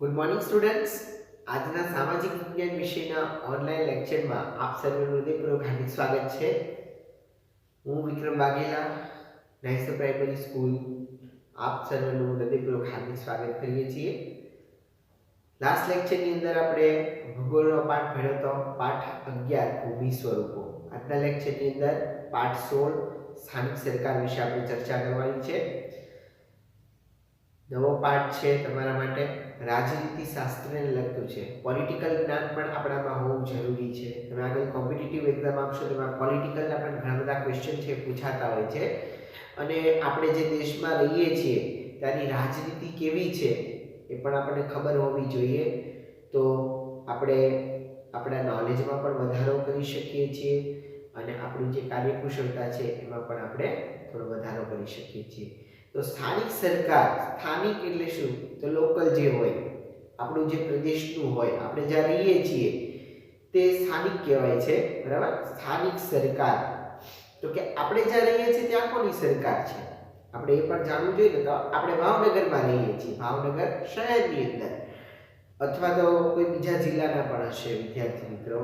Good morning students. આજના સામાજિક વિજ્ઞાન વિષયના ઓનલાઈન લેક્ચરમાં આપ સર્વેનું હૃદયપૂર્વક હાર્દિક સ્વાગત છે. હું વિક્રમ વાઘેલા, નાઇસ પ્રાઇમરી સ્કૂલ, આપ સર્વેનું હૃદયપૂર્વક હાર્દિક સ્વાગત કરીએ છીએ. લાસ્ટ લેક્ચરની અંદર આપણે ભૂગોળનો પાઠ ભણ્યો હતો, પાઠ 11 ભૂમિ સ્વરૂપો. આજના લેક્ચરની અંદર પાઠ 16 સ્થાનિક સરકાર વિશે આપણે ચર્ચા કરવાની છે. નવો પાઠ છે તમારા માટે, રાજનીતિ શાસ્ત્રને લગતું છે. પોલિટિકલ જ્ઞાન પણ આપણામાં હોવું જરૂરી છે. તમે આગળ કોમ્પિટિટિવ એક્ઝામ આપશો તેમાં પોલિટિકલના પણ ઘણા બધા ક્વેશ્ચન છે પૂછાતા હોય છે. અને આપણે જે દેશમાં રહીએ છીએ ત્યાંની રાજનીતિ કેવી છે એ પણ આપણને ખબર હોવી જોઈએ. તો આપણે આપણા નોલેજમાં પણ વધારો કરી શકીએ છીએ અને આપણી જે કાર્યકુશળતા છે એમાં પણ આપણે થોડો વધારો કરી શકીએ છીએ. તો સ્થાનિક સરકાર, સ્થાનિક એટલે શું? તો લોકલ જે હોય, આપણું જે પ્રદેશનું હોય, આપણે જ્યાં રહીએ છીએ તે સ્થાનિક કહેવાય છે, બરાબર? સ્થાનિક સરકાર. તો કે આપણે જ્યાં રહીએ છીએ ત્યાં કોની સરકાર છે આપણે એ પણ જાણવું જોઈએ ને. તો આપણે ભાવનગરમાં રહીએ છીએ, ભાવનગર શહેરની અંદર, અથવા તો કોઈ બીજા જિલ્લાના પણ હશે વિદ્યાર્થી મિત્રો,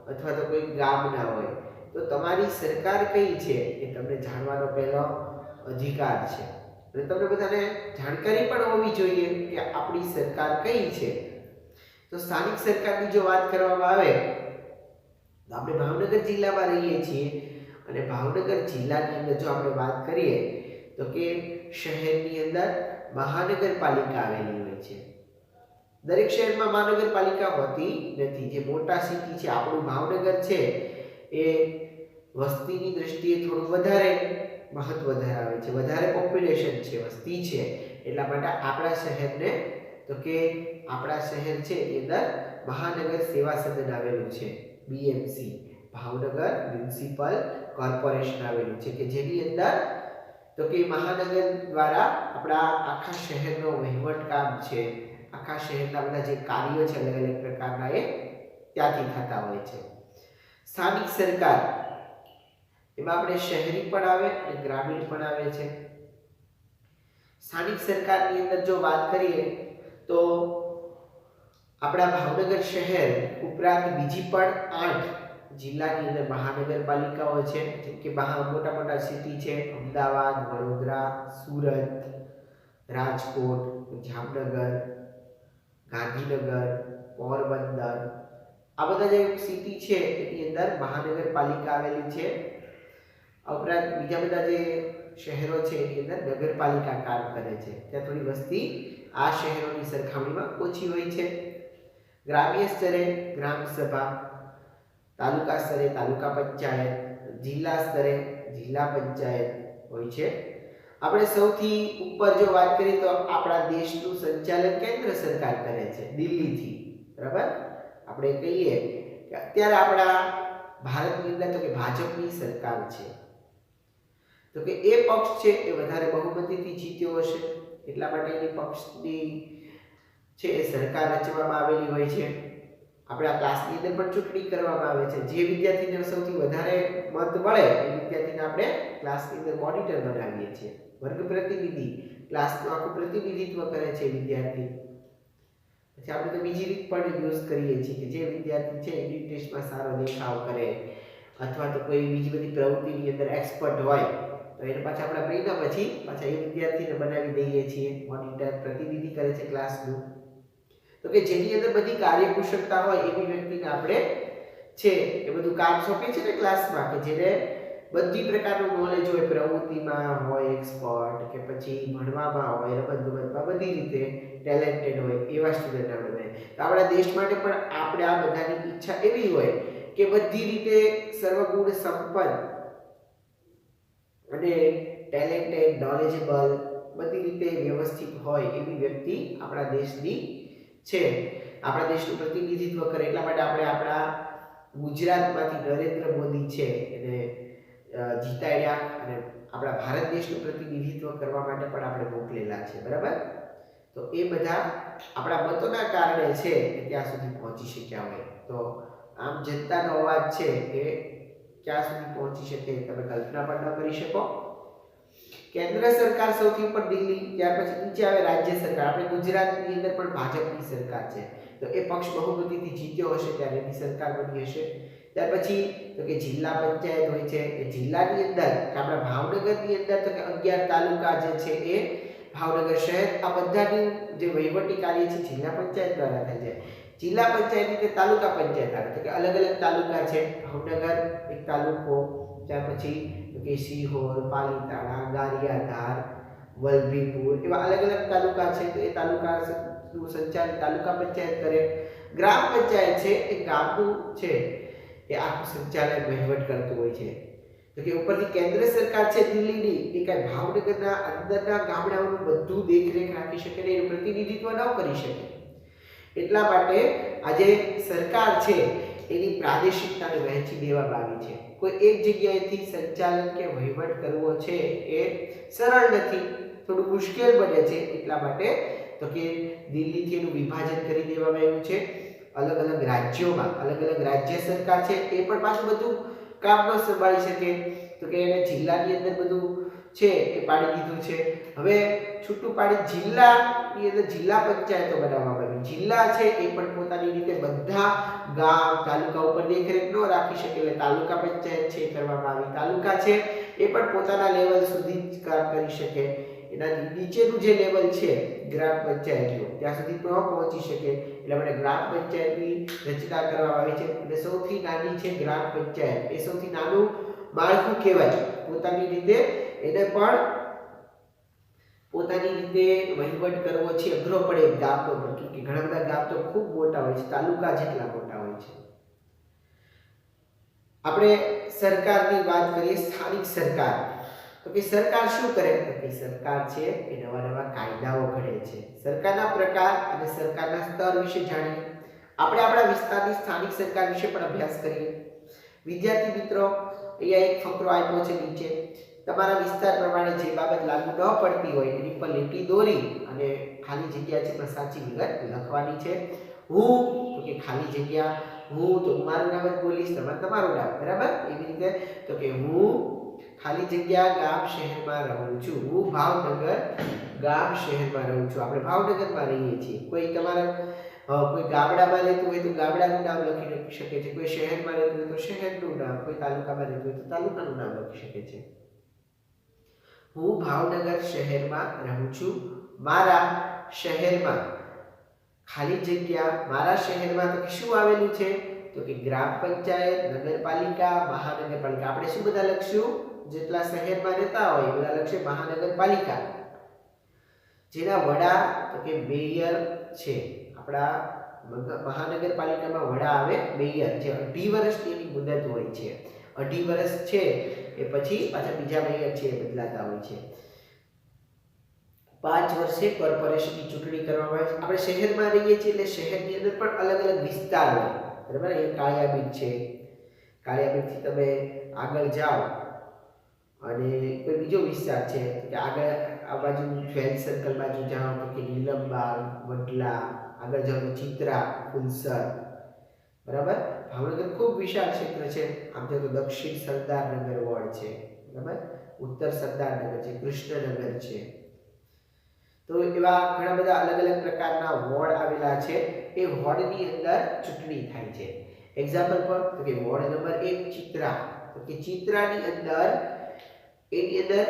અથવા તો કોઈ ગામના હોય. તો તમારી સરકાર કઈ છે એ તમને જાણવાનો પહેલો અધિકાર છે. અને તમને બધાને જાણકારી પણ હોવી જોઈએ કે આપણી સરકાર કઈ છે. તો સ્થાનિક સરકારની જો વાત કરવામાં આવે તો આપણે ભાવનગર જિલ્લામાં રહીએ છીએ અને ભાવનગર જિલ્લાની અંદર જો આપણે વાત કરીએ તો કે શહેરની અંદર મહાનગરપાલિકા આવેલી હોય છે. દરેક શહેરમાં મહાનગરપાલિકા હોતી નથી. જે મોટા સિટી છે, આપણું ભાવનગર છે, એ વસ્તીની દ્રષ્ટિએ થોડું વધારે મહત્વ ધરાવે છે, વધારે પોપ્યુલેશન છે, વસ્તી છે. એટલા માટે આપણા શહેરને, તો કે આપણા શહેર છે એની અંદર મહાનગર સેવા સદન આવેલું છે, બીએમસી, ભાવનગર મ્યુનિસિપલ કોર્પોરેશન આવેલું છે, કે જેની અંદર તો કે મહાનગર દ્વારા આપણા આખા શહેરનો વહીવટ કામ છે, આખા શહેરના બધા જે કાર્યો છે અલગ અલગ પ્રકારના એ ત્યાંથી થતા હોય છે. સ્થાનિક સરકાર એમાં આપણે શહેરી પણ આવે અને ગ્રામીણ પણ આવે છે. સ્થાનિક સરકારની અંદર જો વાત કરીએ તો આપણા ભાવનગર શહેર ઉપરાંત બીજી પણ 8 જિલ્લાની અંદર મહાનગરપાલિકાઓ છે. જેમ કે મોટા મોટા સિટી છે, અમદાવાદ, વડોદરા, સુરત, રાજકોટ, જામનગર, ગાંધીનગર, પોરબંદર, આ બધા જે સિટી છે એની અંદર મહાનગરપાલિકા આવેલી છે. ઉપરાંત બીજા બધા જે શહેરો છે એની અંદર નગરપાલિકા કામ કરે છે. ત્યાં થોડી વસ્તી આ શહેરોની સરખામણીમાં ઓછી હોય છે. ગ્રામ્ય સ્તરે ગ્રામસભા, તાલુકા સ્તરે તાલુકા પંચાયત, જિલ્લા સ્તરે જિલ્લા પંચાયત હોય છે. આપણે સૌથી ઉપર જો વાત કરીએ તો આપણા દેશનું સંચાલન કેન્દ્ર સરકાર કરે છે, દિલ્હીથી, બરાબર? આપણે કહીએ કે અત્યારે આપણા ભારતની અંદર તો કે ભાજપની સરકાર છે. તો કે એ પક્ષ છે એ વધારે બહુમતીથી જીત્યો હશે, એટલા માટે એની પક્ષની છે એ સરકાર રચવામાં આવેલી હોય છે. આપણા ક્લાસની અંદર પણ ચૂંટણી કરવામાં આવે છે. જે વિદ્યાર્થીને સૌથી વધારે મત મળે એ વિદ્યાર્થીને આપણે ક્લાસની અંદર મોનિટર બનાવીએ છીએ, વર્ગ પ્રતિનિધિ, ક્લાસનું આખું પ્રતિનિધિત્વ કરે છે વિદ્યાર્થી. પછી આપણે તો બીજી રીત પણ યુઝ કરીએ છીએ કે જે વિદ્યાર્થી છે યુનિટ ટેસ્ટમાં સારો દેખાવ કરે અથવા તો કોઈ બીજી બધી પ્રવૃત્તિની અંદર એક્સપર્ટ હોય તો એને પાછા આપણે મહિના પછી પાછા એ વિદ્યાર્થીને બનાવી દઈએ છીએ મોનિટર, પ્રતિનિધિ કરે છે ક્લાસનું. તો કે જેની અંદર બધી કાર્યકુશળતા હોય એવી વ્યક્તિને આપણે છે એ બધું કામ સોંપે છે ને ક્લાસમાં, કે જેને બધી પ્રકારનું નોલેજ હોય, પ્રવૃત્તિમાં હોય એક્સપર્ટ, કે પછી ભણવામાં હોય, રમતગમતમાં, બધી રીતે ટેલેન્ટેડ હોય એવા સ્ટુડન્ટ આપણે બનાવીએ. તો આપણા દેશ માટે પણ આપણે આ બધાની ઈચ્છા એવી હોય કે બધી રીતે સર્વગુણ સંપન્ન અને ટેલેન્ટેડ, નોલેજેબલ, બધી રીતે વ્યવસ્થિત હોય એવી વ્યક્તિ આપણા દેશની છે, આપણા દેશનું પ્રતિનિધિત્વ કરે. એટલા માટે આપણે આપણા ગુજરાતમાંથી નરેન્દ્ર મોદી છે એને જીતાડ્યા અને આપણા ભારત દેશનું પ્રતિનિધિત્વ કરવા માટે પણ આપણે મોકલેલા છે, બરાબર? તો એ બધા આપણા મતોના કારણે છે કે ત્યાં સુધી પહોંચી શક્યા હોય. તો આમ જનતાનો અવાજ છે એ ક્યાં સુધી પહોંચી શકે તમે કલ્પના પણ ન કરી શકો. કેન્દ્ર સરકાર સૌથી ઉપર દિલ્હી, ત્યાર પછી નીચે આવે રાજ્ય સરકાર. આપણે ગુજરાતની અંદર પણ ભાજપની સરકાર છે, તો એ પક્ષ બહુમતીથી જીત્યો હશે ત્યારે એની સરકાર બની હશે. ત્યાર પછી તો કે જિલ્લા પંચાયત હોય છે, એ જિલ્લાની અંદર આપણા ભાવનગરની અંદર તો કે 11 તાલુકા જે છે એ ભાવનગર શહેર, આ બધાની જે વહીવટી કાર્ય છે જિલ્લા પંચાયત દ્વારા થાય છે. જિલ્લા પંચાયતની કે તાલુકા પંચાયત આવે, તો કે અલગ અલગ તાલુકા છે. ભાવનગર એક તાલુકો, ત્યાર પછી તો કે સિહોર, પાલીતાણા, ગારિયાધાર, વલભીપુર, એવા અલગ અલગ તાલુકા છે. તો એ તાલુકાનું સંચાલન તાલુકા પંચાયત કરે. ગ્રામ પંચાયત છે એ ગામનું છે એ આખું સંચાલન વહીવટ કરતું હોય છે. તો કે ઉપરથી કેન્દ્ર સરકાર છે દિલ્હીની, એ કાંઈ ભાવનગરના અંદરના ગામડાઓનું બધું દેખરેખ રાખી શકે ને એનું પ્રતિનિધિત્વ ન કરી શકે. એટલા માટે આજે સરકાર છે એની પ્રાદેશિકતાને વહેંચી દેવામાં આવી છે. કોઈ એક જગ્યાએથી સંચાલન કે વહીવટ કરવો છે એ સરળ નથી, થોડું મુશ્કેલ બને છે. એટલા માટે તો કે દિલ્હીથી એનું વિભાજન કરી દેવામાં આવ્યું છે. અલગ અલગ રાજ્યોમાં અલગ અલગ રાજ્ય સરકાર છે એ પણ પાછું બધું કામ ન સંભાળી શકે, તો કે એને જિલ્લાની અંદર બધું છે એ પાડી દીધું છે. હવે છૂટું પાડી જિલ્લાની અંદર જિલ્લા પંચાયતો બનાવવામાં આવી. જિલ્લા છે એ પણ પોતાની રીતે બધા ગામ તાલુકા ઉપર દેખરેખ ન રાખી શકે, એટલે તાલુકા પંચાયત છે કરવામાં આવી. તાલુકા છે એ પણ પોતાના લેવલ સુધી જ કામ કરી શકે, એનાથી નીચેનું જે લેવલ છે ગ્રામ પંચાયતનું ત્યાં સુધી ન પહોંચી શકે. એટલે આપણે ગ્રામ પંચાયતની રચના કરવામાં આવી છે. એટલે સૌથી નાની છે ગ્રામ પંચાયત, એ સૌથી નાનું માળખું કહેવાય. પોતાની રીતે એને પણ પોતાની રીતે વહીવટ કરવો છે અઘરો પડે ગામનો પણ, કે ઘણા બધા ગામ તો ખૂબ મોટા હોય છે, તાલુકા જેટલા મોટા હોય છે. આપણે સરકારની વાત કરીએ, સ્થાનિક સરકાર. તો કે સરકાર શું કરે? તો કે સરકાર છે એ નવા નવા કાયદાઓ ઘડે છે. સરકારના પ્રકાર અને સરકારના સ્તર વિશે જાણીએ. આપણે આપણા વિસ્તારની સ્થાનિક સરકાર વિશે પણ અભ્યાસ કરીએ. વિદ્યાર્થી મિત્રો, અહીંયા એક ફકરો આપ્યો છે નીચે. તમારા વિસ્તાર પ્રમાણે જે બાબત લાગુ ન પડતી હોય એની પર લીટી દોરી અને ખાલી જગ્યા છે પણ સાચી વિગત લખવાની છે. હું તો કે ખાલી જગ્યા, હું તો મારું નામ જ બોલીશ, તમારે તમારું નામ, બરાબર? એવી રીતે તો કે હું ખાલી જગ્યા ગામ શહેરમાં રહું છું. હું ભાવનગર ગામ શહેરમાં રહું છું. આપણે ભાવનગરમાં રહીએ છીએ. કોઈ તમારા કોઈ ગામડામાં રહેતું હોય તો ગામડાનું નામ લખી શકે છે, કોઈ શહેરમાં રહેતું હોય તો શહેરનું નામ, કોઈ તાલુકામાં રહેતું હોય તો તાલુકાનું નામ લખી શકે છે. હું ભાવનગર શહેરમાં રહું છું. મારા શહેરમાં ખાલી જગ્યા, મારા શહેરમાં તો શું આવેલું છે? તો કે ગ્રામ પંચાયત, નગરપાલિકા, મહાનગરપાલિકા. આપણે શું બધા લખશું? જેટલા શહેરમાં રહેતા હોય એ બધા લખશે મહાનગરપાલિકા, જેના વડા તો કે મેયર છે. આપણા મહાનગરપાલિકામાં વડા આવે મેયર, જે 2.5 વર્ષની એની મુદત હોય છે. 2.5 વર્ષ છે એ પછી પાછા બીજા મેયર છે એ બદલાતા હોય છે. 5 વર્ષે કોર્પોરેશનની ચૂંટણી કરવામાં આવે છે. આપણે શહેરમાં રહીએ છીએ એટલે શહેરની અંદર પણ અલગ અલગ વિસ્તાર હોય, બરાબર? એ કાળિયાબીડ છે, કાળિયાબીડથી તમે આગળ જાઓ અને કોઈ બીજો વિસ્તાર છે કે આગળ આ બાજુ ફ્રેન્ડ સર્કલ બાજુ જાઓ તો કે નીલમબાગ, વડલા, આગળ જાઓ તો ચિત્રા, ફુલસર, બરાબર? ભાવનગર ખૂબ વિશાળ ક્ષેત્ર છે. આમ તો દક્ષિણ સરદારનગર વોર્ડ છે, બરાબર? ઉત્તર સરદારનગર છે, કૃષ્ણનગર છે. તો એવા ઘણા બધા અલગ અલગ પ્રકારના વોર્ડ આવેલા છે. એ વોર્ડની અંદર ચૂંટણી થાય છે. એક્ઝામ્પલ પર તો કે વોર્ડ નંબર 1 ચિત્રા, તો કે ચિત્રાની અંદર એની અંદર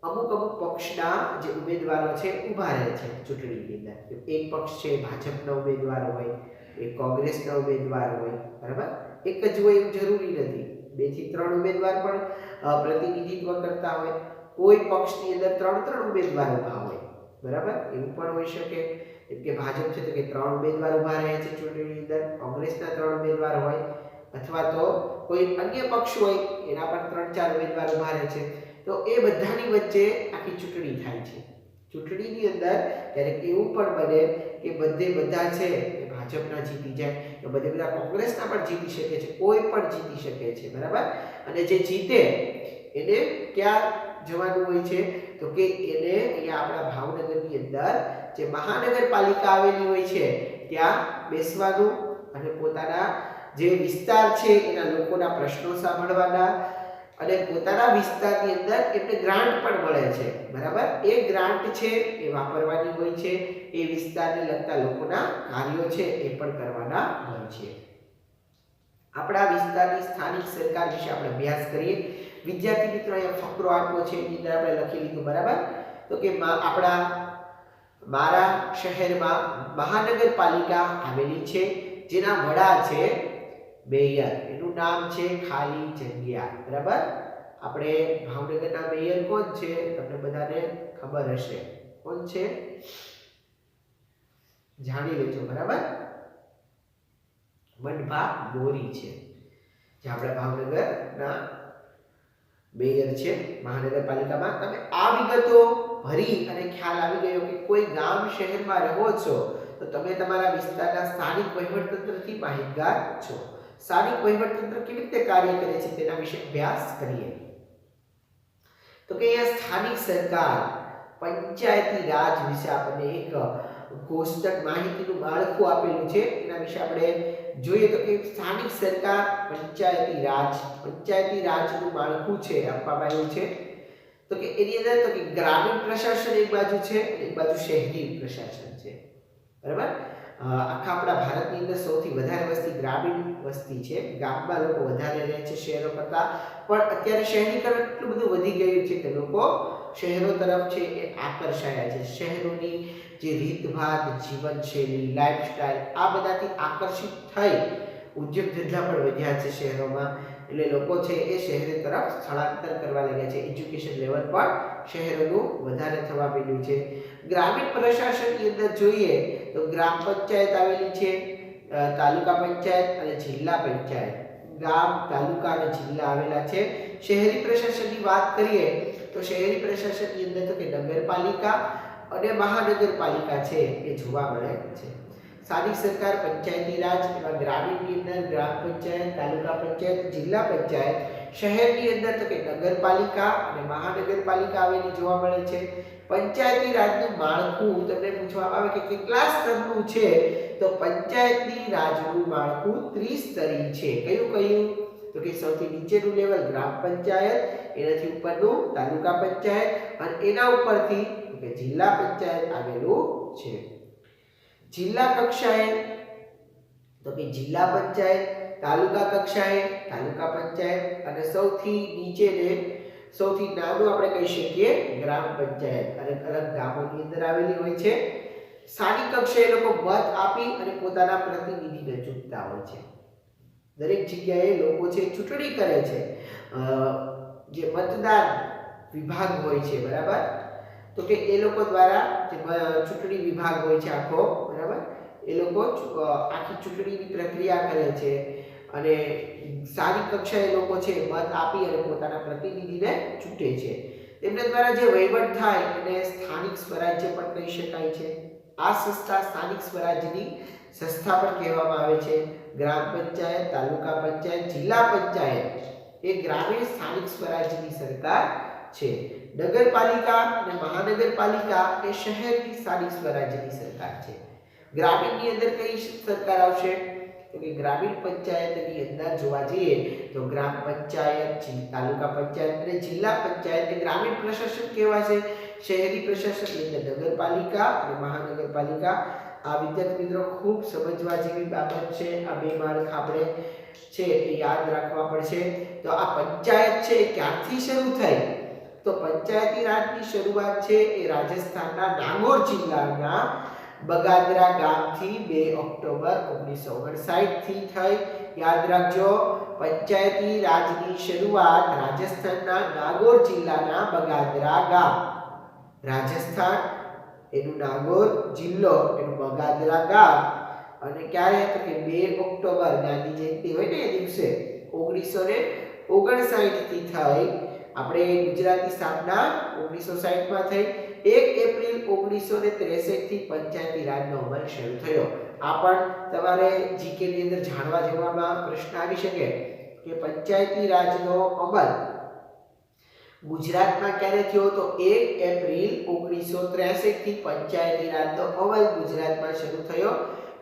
અમુક પક્ષના જે ઉમેદવારો છે ઊભા રહે છે ચૂંટણીની અંદર. એક પક્ષ છે ભાજપના ઉમેદવાર હોય, એક કોંગ્રેસના ઉમેદવાર હોય, બરાબર? એક જ હોય એવું જરૂરી નથી. 2 થી 3 ઉમેદવાર પણ પ્રતિનિધિત્વ કરતા હોય. કોઈ પક્ષની અંદર 3 ઉમેદવાર ઊભા હોય, બરાબર? એવું પણ હોઈ શકે. જેમ કે ભાજપ છે તો કે 3 ઉમેદવાર ઊભા રહે છે ચૂંટણીની અંદર, કોંગ્રેસના 3 ઉમેદવાર હોય, અથવા તો કોઈ અન્ય પક્ષ હોય એના પણ 3-4 ઉમેદવાર ઊભા રહે છે. તો એ બધાની વચ્ચે આખી ચૂંટણી થાય છે. ચૂંટણીની અંદર ક્યારેક એવું પણ બને કે બધા છે એ ભાજપના જીતી જાય, તો બધા કોંગ્રેસના પણ જીતી શકે છે, કોઈ પણ જીતી શકે છે, બરાબર? અને જે જીતે એને ક્યાં જવાનું હોય છે? તો કે એને અહીંયા આપણા ભાવનગરની અંદર જે મહાનગરપાલિકા આવેલી હોય છે ત્યાં બેસવાનું અને પોતાના જે વિસ્તાર છે એના લોકોના પ્રશ્નો સાંભળવાના અને પોતાના વિસ્તારની અંદર એમને ગ્રાન્ટ પણ મળે છે, બરાબર. એ ગ્રાન્ટ છે એ વાપરવાની હોય છે, એ વિસ્તારને લગતા લોકોના કાર્યો છે એ પણ કરવાના હોય છે. આપણા વિસ્તારની સ્થાનિક સરકાર વિશે આપણે અભ્યાસ કરીએ. વિદ્યાર્થી મિત્રો, અહીંયા ફકરો આપ્યો છે, એની અંદર આપણે લખી લીધું, બરાબર. તો કે મારા શહેરમાં મહાનગરપાલિકા આવેલી છે, જેના વડા છે મેયર. એનું નામ છે ખાલી જગ્યા, બરાબર. આપણે ભાવનગરના મેયર કોણ છે? તમને બધાને ખબર હશે. કોણ છે? જાણી લેજો, બરાબર. મનભા મોરી છે, જે આપણા ભાવનગરના મેયર છે મહાનગરપાલિકામાં. તમે આ વિગતો ભરી અને ખ્યાલ આવી ગયો કે કોઈ ગામ શહેરમાં રહો છો તો તમે તમારા વિસ્તારના સ્થાનિક વહીવટતંત્રથી માહિતગાર છો. સ્થાનિક વહીવટતંત્ર કેવી રીતે કાર્ય કરે છે તેના વિશે અભ્યાસ કરીએ. તો કે અહીંયા સ્થાનિક સરકાર, પંચાયતી રાજ વિશે આપણને એક કોષ્ટક માહિતીનું માળખું આપેલું છે. એના વિશે આપણે જોઈએ તો કે સ્થાનિક સરકાર, પંચાયતી રાજનું માળખું છે આપવામાં આવ્યું છે. તો કે એની અંદર તો કે ગ્રામીણ પ્રશાસન એક બાજુ છે અને એક બાજુ શહેરી પ્રશાસન છે, બરાબર. આખા આપણા ભારતની અંદર સૌથી વધારે વસ્તી ગ્રામીણ વસ્તી છે. ગામમાં લોકો વધારે રહે છે શહેરો કરતા, પણ અત્યારે શહેરીકરણ એટલું બધું વધી ગયું છે કે લોકો શહેરો તરફ છે એ આકર્ષાયા છે. શહેરોની જે રીતભાત, જીવનશૈલી, લાઈફસ્ટાઈલ, આ બધાથી આકર્ષિત થઈ ઉદ્યોગ ધંધા પણ વધ્યા છે શહેરોમાં. એટલે લોકો છે એ શહેરો તરફ સ્થળાંતર કરવા લાગ્યા છે. એજ્યુકેશન લેવલ પણ શહેરોનું વધારે થવા માંડ્યું છે. ગ્રામીણ પ્રશાસનની અંદર જોઈએ તો ગ્રામ પંચાયત આવેલી છે, તાલુકા પંચાયત અને જિલ્લા પંચાયત. ગામ, તાલુકા અને જિલ્લા આવેલા છે. શહેરી પ્રશાસનની વાત કરીએ તો શહેરી પ્રશાસનની અંદર તો કે નગરપાલિકા અને મહાનગરપાલિકા છે એ જોવા મળે છે. સ્થાનિક સરકાર, પંચાયતી રાજ, એમાં ગ્રામીણની અંદર ગ્રામ પંચાયત, તાલુકા પંચાયત, જિલ્લા પંચાયત. શહેરની અંદર તો કે નગરપાલિકા અને મહાનગરપાલિકા આવેલી જોવા મળે છે. પંચાયતી રાજનું માળખું તમને પૂછવામાં આવે કે કેટલા સ્તરનું છે, તો પંચાયતી રાજનું માળખું ત્રિસ્તરીય છે. કયું? તો કે સૌથી નીચેનું લેવલ ગ્રામ પંચાયત, એનાથી ઉપરનું તાલુકા પંચાયત અને એના ઉપરથી કે જિલ્લા પંચાયત આવેલું છે. જિલ્લા કક્ષાએ તો કે જિલ્લા પંચાયત, તાલુકા કક્ષાએ તાલુકા પંચાયત અને સૌથી નીચે ને સૌથી નાનું આપણે કહી શકીએ ગ્રામ પંચાયત. અલગ અલગ ગામોની અંદર આવેલી હોય છે. સ્થાનિક કક્ષાએ લોકો મત આપી અને પોતાના પ્રતિનિધિને ચૂંટતા હોય છે. દરેક જગ્યાએ લોકો છે ચૂંટણી કરે છે. જે મતદાન વિભાગ હોય છે, બરાબર. તો કે એ લોકો દ્વારા જે ચૂંટણી વિભાગ હોય છે આખો, બરાબર, એ લોકો આખી ચૂંટણીની પ્રક્રિયા કરે છે અને સ્થાનિક કક્ષાએ લોકો છે મત આપી અને પોતાના પ્રતિનિધિને ચૂંટે છે. તેમના દ્વારા જે વહીવટ થાય એને સ્થાનિક સ્વરાજ્ય પણ કહી શકાય છે. આ સંસ્થા સ્થાનિક સ્વરાજ્યની સંસ્થા પણ કહેવામાં આવે છે. ગ્રામ પંચાયત, તાલુકા પંચાયત, જિલ્લા પંચાયત એ ગ્રામીણ સ્થાનિક સ્વરાજ્યની સરકાર છે. નગરપાલિકા અને મહાનગરપાલિકા એ શહેરની સ્થાનિક સ્વરાજ્યની સરકાર છે. ગ્રામીણની અંદર કઈ સરકાર આવશે? તો કે ગ્રામીણ પંચાયતની અંદર જોવા જઈએ તો ગ્રામ પંચાયત, તાલુકા પંચાયત અને જિલ્લા પંચાયત એ ગ્રામીણ પ્રશાસન કહેવાશે. શહેરી પ્રશાસનની અંદર નગરપાલિકા અને મહાનગરપાલિકા. આ વિદ્યાર્થી મિત્રો ખૂબ સમજવા જેવી બાબત છે. આ બે માળખા આપણે છે એ યાદ રાખવા પડશે. તો આ પંચાયત છે ક્યારથી શરૂ થઈ? તો પંચાયતી રાજની શરૂઆત છે એ રાજસ્થાનના નાગોર જિલ્લાના બગાદરા ગામથી 2 ઓક્ટોબર 1959 થી થઈ. યાદ રાખજો, પંચાયતી રાજની શરૂઆત રાજસ્થાનના નાગોર જિલ્લાના બગાદરા ગામ, રાજસ્થાન એનું નાગોર જિલ્લો, એનું બગાદરા ગામ. અને ક્યારે? તો કે 2 ઓક્ટોબર ગાંધી જયંતિ હોય ને એ દિવસે 1959 થી થઈ. આપણે ગુજરાતની સ્થાપના 1960 માં થઈ. 1 એપ્રિલ 1963 થી પંચાયતી રાજનો અમલ શરૂ થયો. આ પણ તમારે જીકે ની અંદર જાણવા જેવામાં પ્રશ્ન આવી શકે કે પંચાયતી રાજનો અમલ ગુજરાતમાં ક્યારે થયો? તો 1 એપ્રિલ 1963 થી પંચાયતી રાજનો અમલ ગુજરાતમાં શરૂ થયો.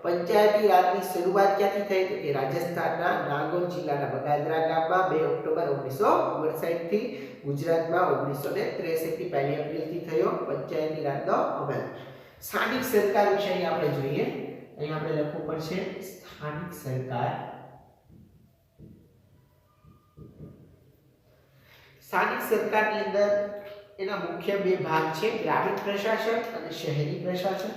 પંચાયતી રાજની શરૂઆત ક્યાંથી થઈ તો કે રાજસ્થાનના નાગોર જિલ્લાના બગાદરા ગામમાં 2 ઓક્ટોબર 1959 થી ગુજરાતમાં 1963 થી 1 એપ્રિલ થી થયો પંચાયતી રાજનો અમલ. સ્થાનિક સરકાર વિશે આપણે જોઈએ. અહીં આપણે લખવું પડશે સ્થાનિક સરકાર. સ્થાનિક સરકારની અંદર એના મુખ્ય બે ભાગ છે, ગ્રામીણ પ્રશાસન અને શહેરી પ્રશાસન.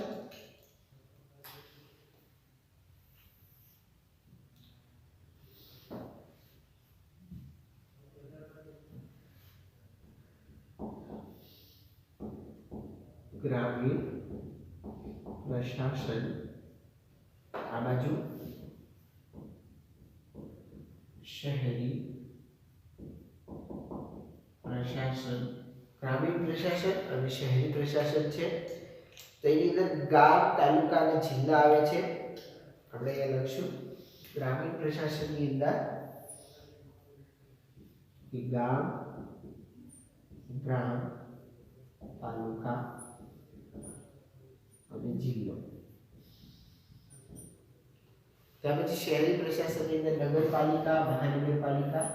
ગ્રામીણ પ્રશાસન આ બાજુ, શહેરી પ્રશાસન. ગ્રામીણ પ્રશાસન અને શહેરી પ્રશાસન છે તો એની અંદર ગામ, તાલુકા અને જિલ્લા આવે છે. આપણે અહીંયા લખશું ગ્રામીણ પ્રશાસનની અંદર ગામ, ગ્રામ, તાલુકા અને જિલ્લો. ત્યાર પછી શહેરી પ્રશાસનની અંદર નગરપાલિકા, મહાનગરપાલિકા,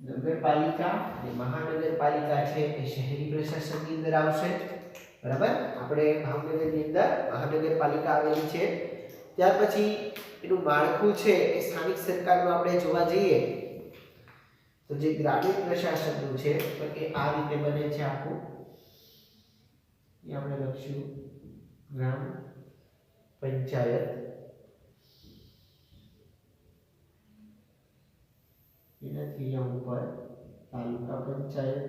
નગરપાલિકા અને મહાનગરપાલિકા છે એ શહેરી પ્રશાસનની અંદર આવશે. બરાબર, આપણે ભાવનગરની અંદર મહાનગરપાલિકા આવેલી છે. ત્યાર પછી એનું માળખું છે એ સ્થાનિક સરકારમાં આપણે જોવા જઈએ તો જે ગ્રામીણ પ્રશાસનનું છે તો કે આ રીતે બને છે આખું. એ આપણે લખશું ગ્રામ પંચાયત. એનાથી અહીંયા ઉપર તાલુકા પંચાયત,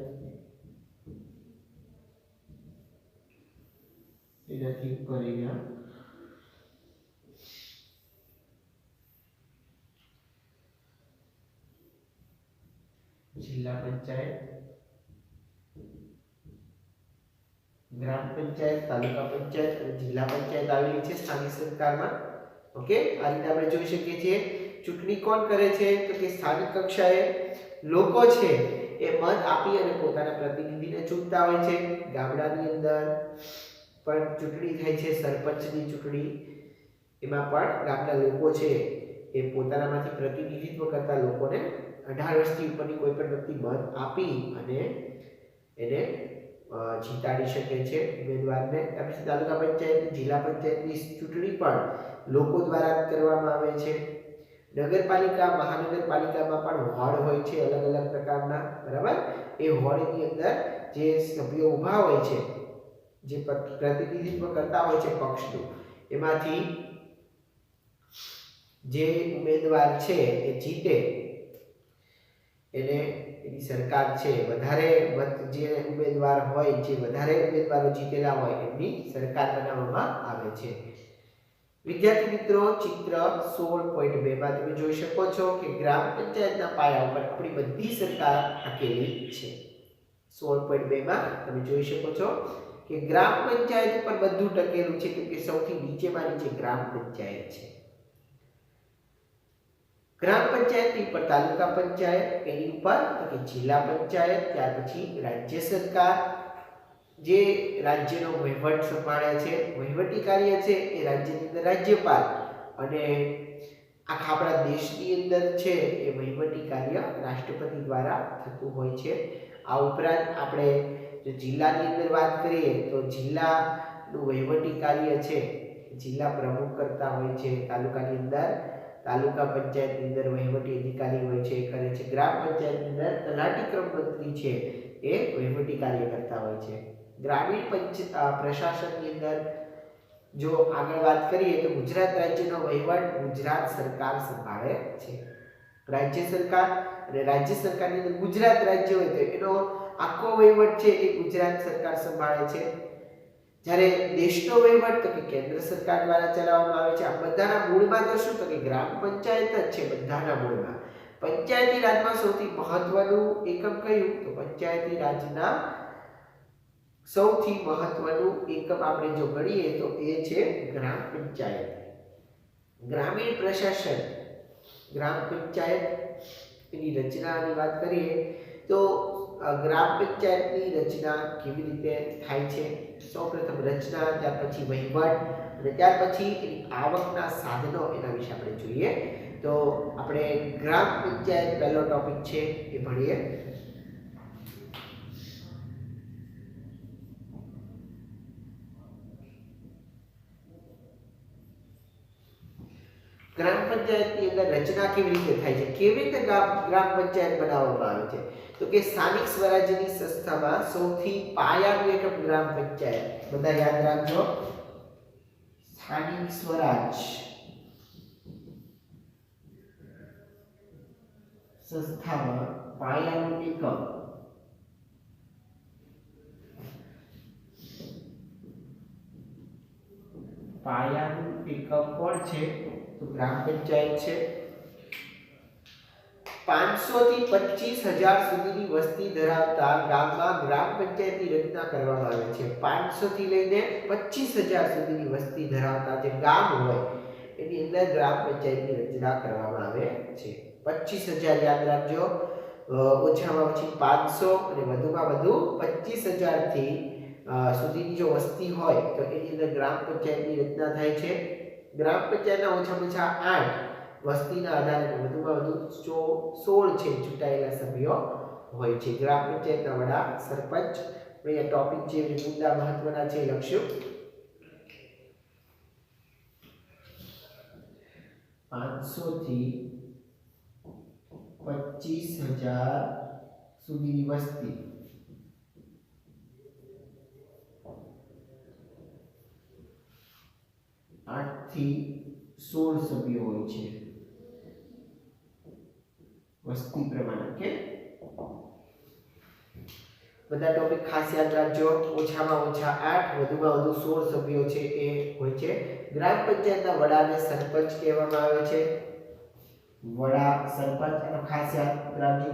એનાથી ઉપર અહીંયા જિલ્લા પંચાયત, ગ્રામ પંચાયત, તાલુકા પંચાયત અને જિલ્લા પંચાયત આવેલી છે સ્થાનિક સરકારમાં. ઓકે, આ રીતે આપણે જોઈ શકીએ છીએ. ચૂંટણી કોણ કરે છે તો કે સ્થાનિક કક્ષાએ લોકો છે એ મત આપી અને પોતાના પ્રતિનિધિને ચૂંટતા હોય છે. ગામડાની અંદર પણ ચૂંટણી થાય છે, સરપંચની ચૂંટણી. એમાં પણ ગામના લોકો છે એ પોતાનામાંથી પ્રતિનિધિત્વ કરતા લોકોને 18 વર્ષથી ઉપરની કોઈ પણ વ્યક્તિ મત આપી અને એને જીતાડી શકે છે ઉમેદવારને. પછી તાલુકા પંચાયત, જિલ્લા પંચાયતની ચૂંટણી પણ લોકો દ્વારા કરવામાં આવે છે. નગરપાલિકા, મહાનગરપાલિકામાં પણ વોર્ડ હોય છે અલગ અલગ પ્રકારના. બરાબર, એ વોર્ડની અંદર જે સભ્યો ઊભા હોય છે, જે પ્રતિનિધિત્વ કરતા હોય છે પક્ષનું, એમાંથી જે ઉમેદવાર છે એ જીતે એને એની સરકાર છે વધારે મત જે ઉમેદવાર હોય, જે વધારે ઉમેદવારો જીતેલા હોય એમની સરકાર બનાવવામાં આવે છે. વિદ્યાર્થી મિત્રો, ચિત્ર 16.2 માં તમે જોઈ શકો છો કે ગ્રામ પંચાયતના પાયા ઉપર આપણી બધી સરકાર ટકેલી છે. 16.2 માં તમે જોઈ શકો છો કે ગ્રામ પંચાયત ઉપર બધું ટકેલું છે, કેમ કે સૌથી નીચેમાં નીચે ગ્રામ પંચાયત છે. ગ્રામ પંચાયતની ઉપર તાલુકા પંચાયત, એની ઉપર તો કે જિલ્લા પંચાયત, ત્યાર પછી રાજ્ય સરકાર જે રાજ્યનો વહીવટ સંભાળે છે. વહીવટી કાર્ય છે એ રાજ્યની અંદર રાજ્યપાલ અને આખા આપણા દેશની અંદર છે એ વહીવટી કાર્ય રાષ્ટ્રપતિ દ્વારા થતું હોય છે. આ ઉપરાંત આપણે જો જિલ્લાની અંદર વાત કરીએ તો જિલ્લાનું વહીવટી કાર્ય છે જિલ્લા પ્રમુખ કરતા હોય છે. તાલુકાની અંદર તાલુકા પંચાયતની અંદર વહીવટી અધિકારી હોય છે એ કરે છે. ગ્રામ પંચાયતની અંદર તલાટી ક્રમ મંત્રી છે એ વહીવટી કાર્ય કરતા હોય છે. ગ્રામીણ પ્રશાસનની અંદર જો આગળ વાત કરીએ તો ગુજરાત રાજ્યનો વહીવટ ગુજરાત સરકાર સંભાળે છે. રાજ્ય સરકાર અને રાજ્ય સરકારની અંદર ગુજરાત રાજ્ય હોય તો એનો આખો વહીવટ છે એ ગુજરાત સરકાર સંભાળે છે. જ્યારે દેશનો વહીવટ તો કે કેન્દ્ર સરકાર દ્વારા ચલાવવામાં આવે છે. આ બધાના મૂળમાં તો શું તો કે ગ્રામ પંચાયત જ છે. બધાના મૂળમાં પંચાયતી રાજમાં સૌથી મહત્વનું એકમ કયું તો પંચાયતી રાજના સૌથી મહત્વનું એકમ આપણે જો ગણીએ તો એ છે ગ્રામ પંચાયત. ગ્રામીણ પ્રશાસન, ગ્રામ પંચાયત એની રચનાની વાત કરીએ તો ગ્રામ પંચાયતની રચના કેવી રીતે થાય છે? સૌપ્રથમ રચના, ત્યાર પછી વહીવટ અને ત્યાર પછી એની આવકના સાધનો, એના વિશે આપણે જોઈએ. તો આપણે ગ્રામ પંચાયત પહેલો ટોપિક છે એ ભણીએ. ગ્રામ પંચાયતની અંદર રચના કેવી રીતે થાય છે, કેવી રીતે ગ્રામ પંચાયત બનાવવામાં આવે છે? તો કે સ્થાનિક સ્વરાજ્યની સંસ્થામાં સૌથી પાયાનું એકમ ગ્રામ પંચાયત. બધા યાદ રાખજો, સ્થાનિક સ્વરાજ સંસ્થામાં પાયાનું એકમ કોણ છે? તો ગ્રામ પંચાયત છે. 500 થી 25,000 સુધીની વસ્તી ધરાવતા ગામમાં ગ્રામ પંચાયતની રચના કરવામાં આવે છે. 500 થી લઈને 25,000 સુધીની વસ્તી ધરાવતા જે ગામ હોય એની અંદર ગ્રામ પંચાયતની રચના કરવામાં આવે છે. 25,000 યાદ રાખજો, ઓછામાં ઓછી 500 અને વધુમાં વધુ 25,000 થી સુધીની જો વસ્તી હોય તો એની અંદર ગ્રામ પંચાયતની રચના થાય છે. ગ્રામ પંચાયતના ઓછામાં ઓછા 8 વસ્તીના આધારે વધુમાં વધુ 16 છે ચૂંટાયેલા સભ્યો હોય છે. ગ્રામ પંચાયતના વડા, સરપંચ. અહીંયા ટોપિક જે મુદ્દા મહત્વના છે લખ્યું. 500 થી 25,000 સુધીની વસ્તી, 8 થી 16 સભ્યો હોય છે વસ્તી પ્રમાણે. ઓકે, બધા ટોપિક ખાસ યાદ રાખજો. ઓછામાં ઓછા 8, વધુમાં વધુ 16 સભ્યો છે એ હોય છે. ગ્રામ પંચાયતના વડાને સરપંચ કહેવામાં આવે છે. વડા, સરપંચ, એનો ખાસ યાદ રાખજો.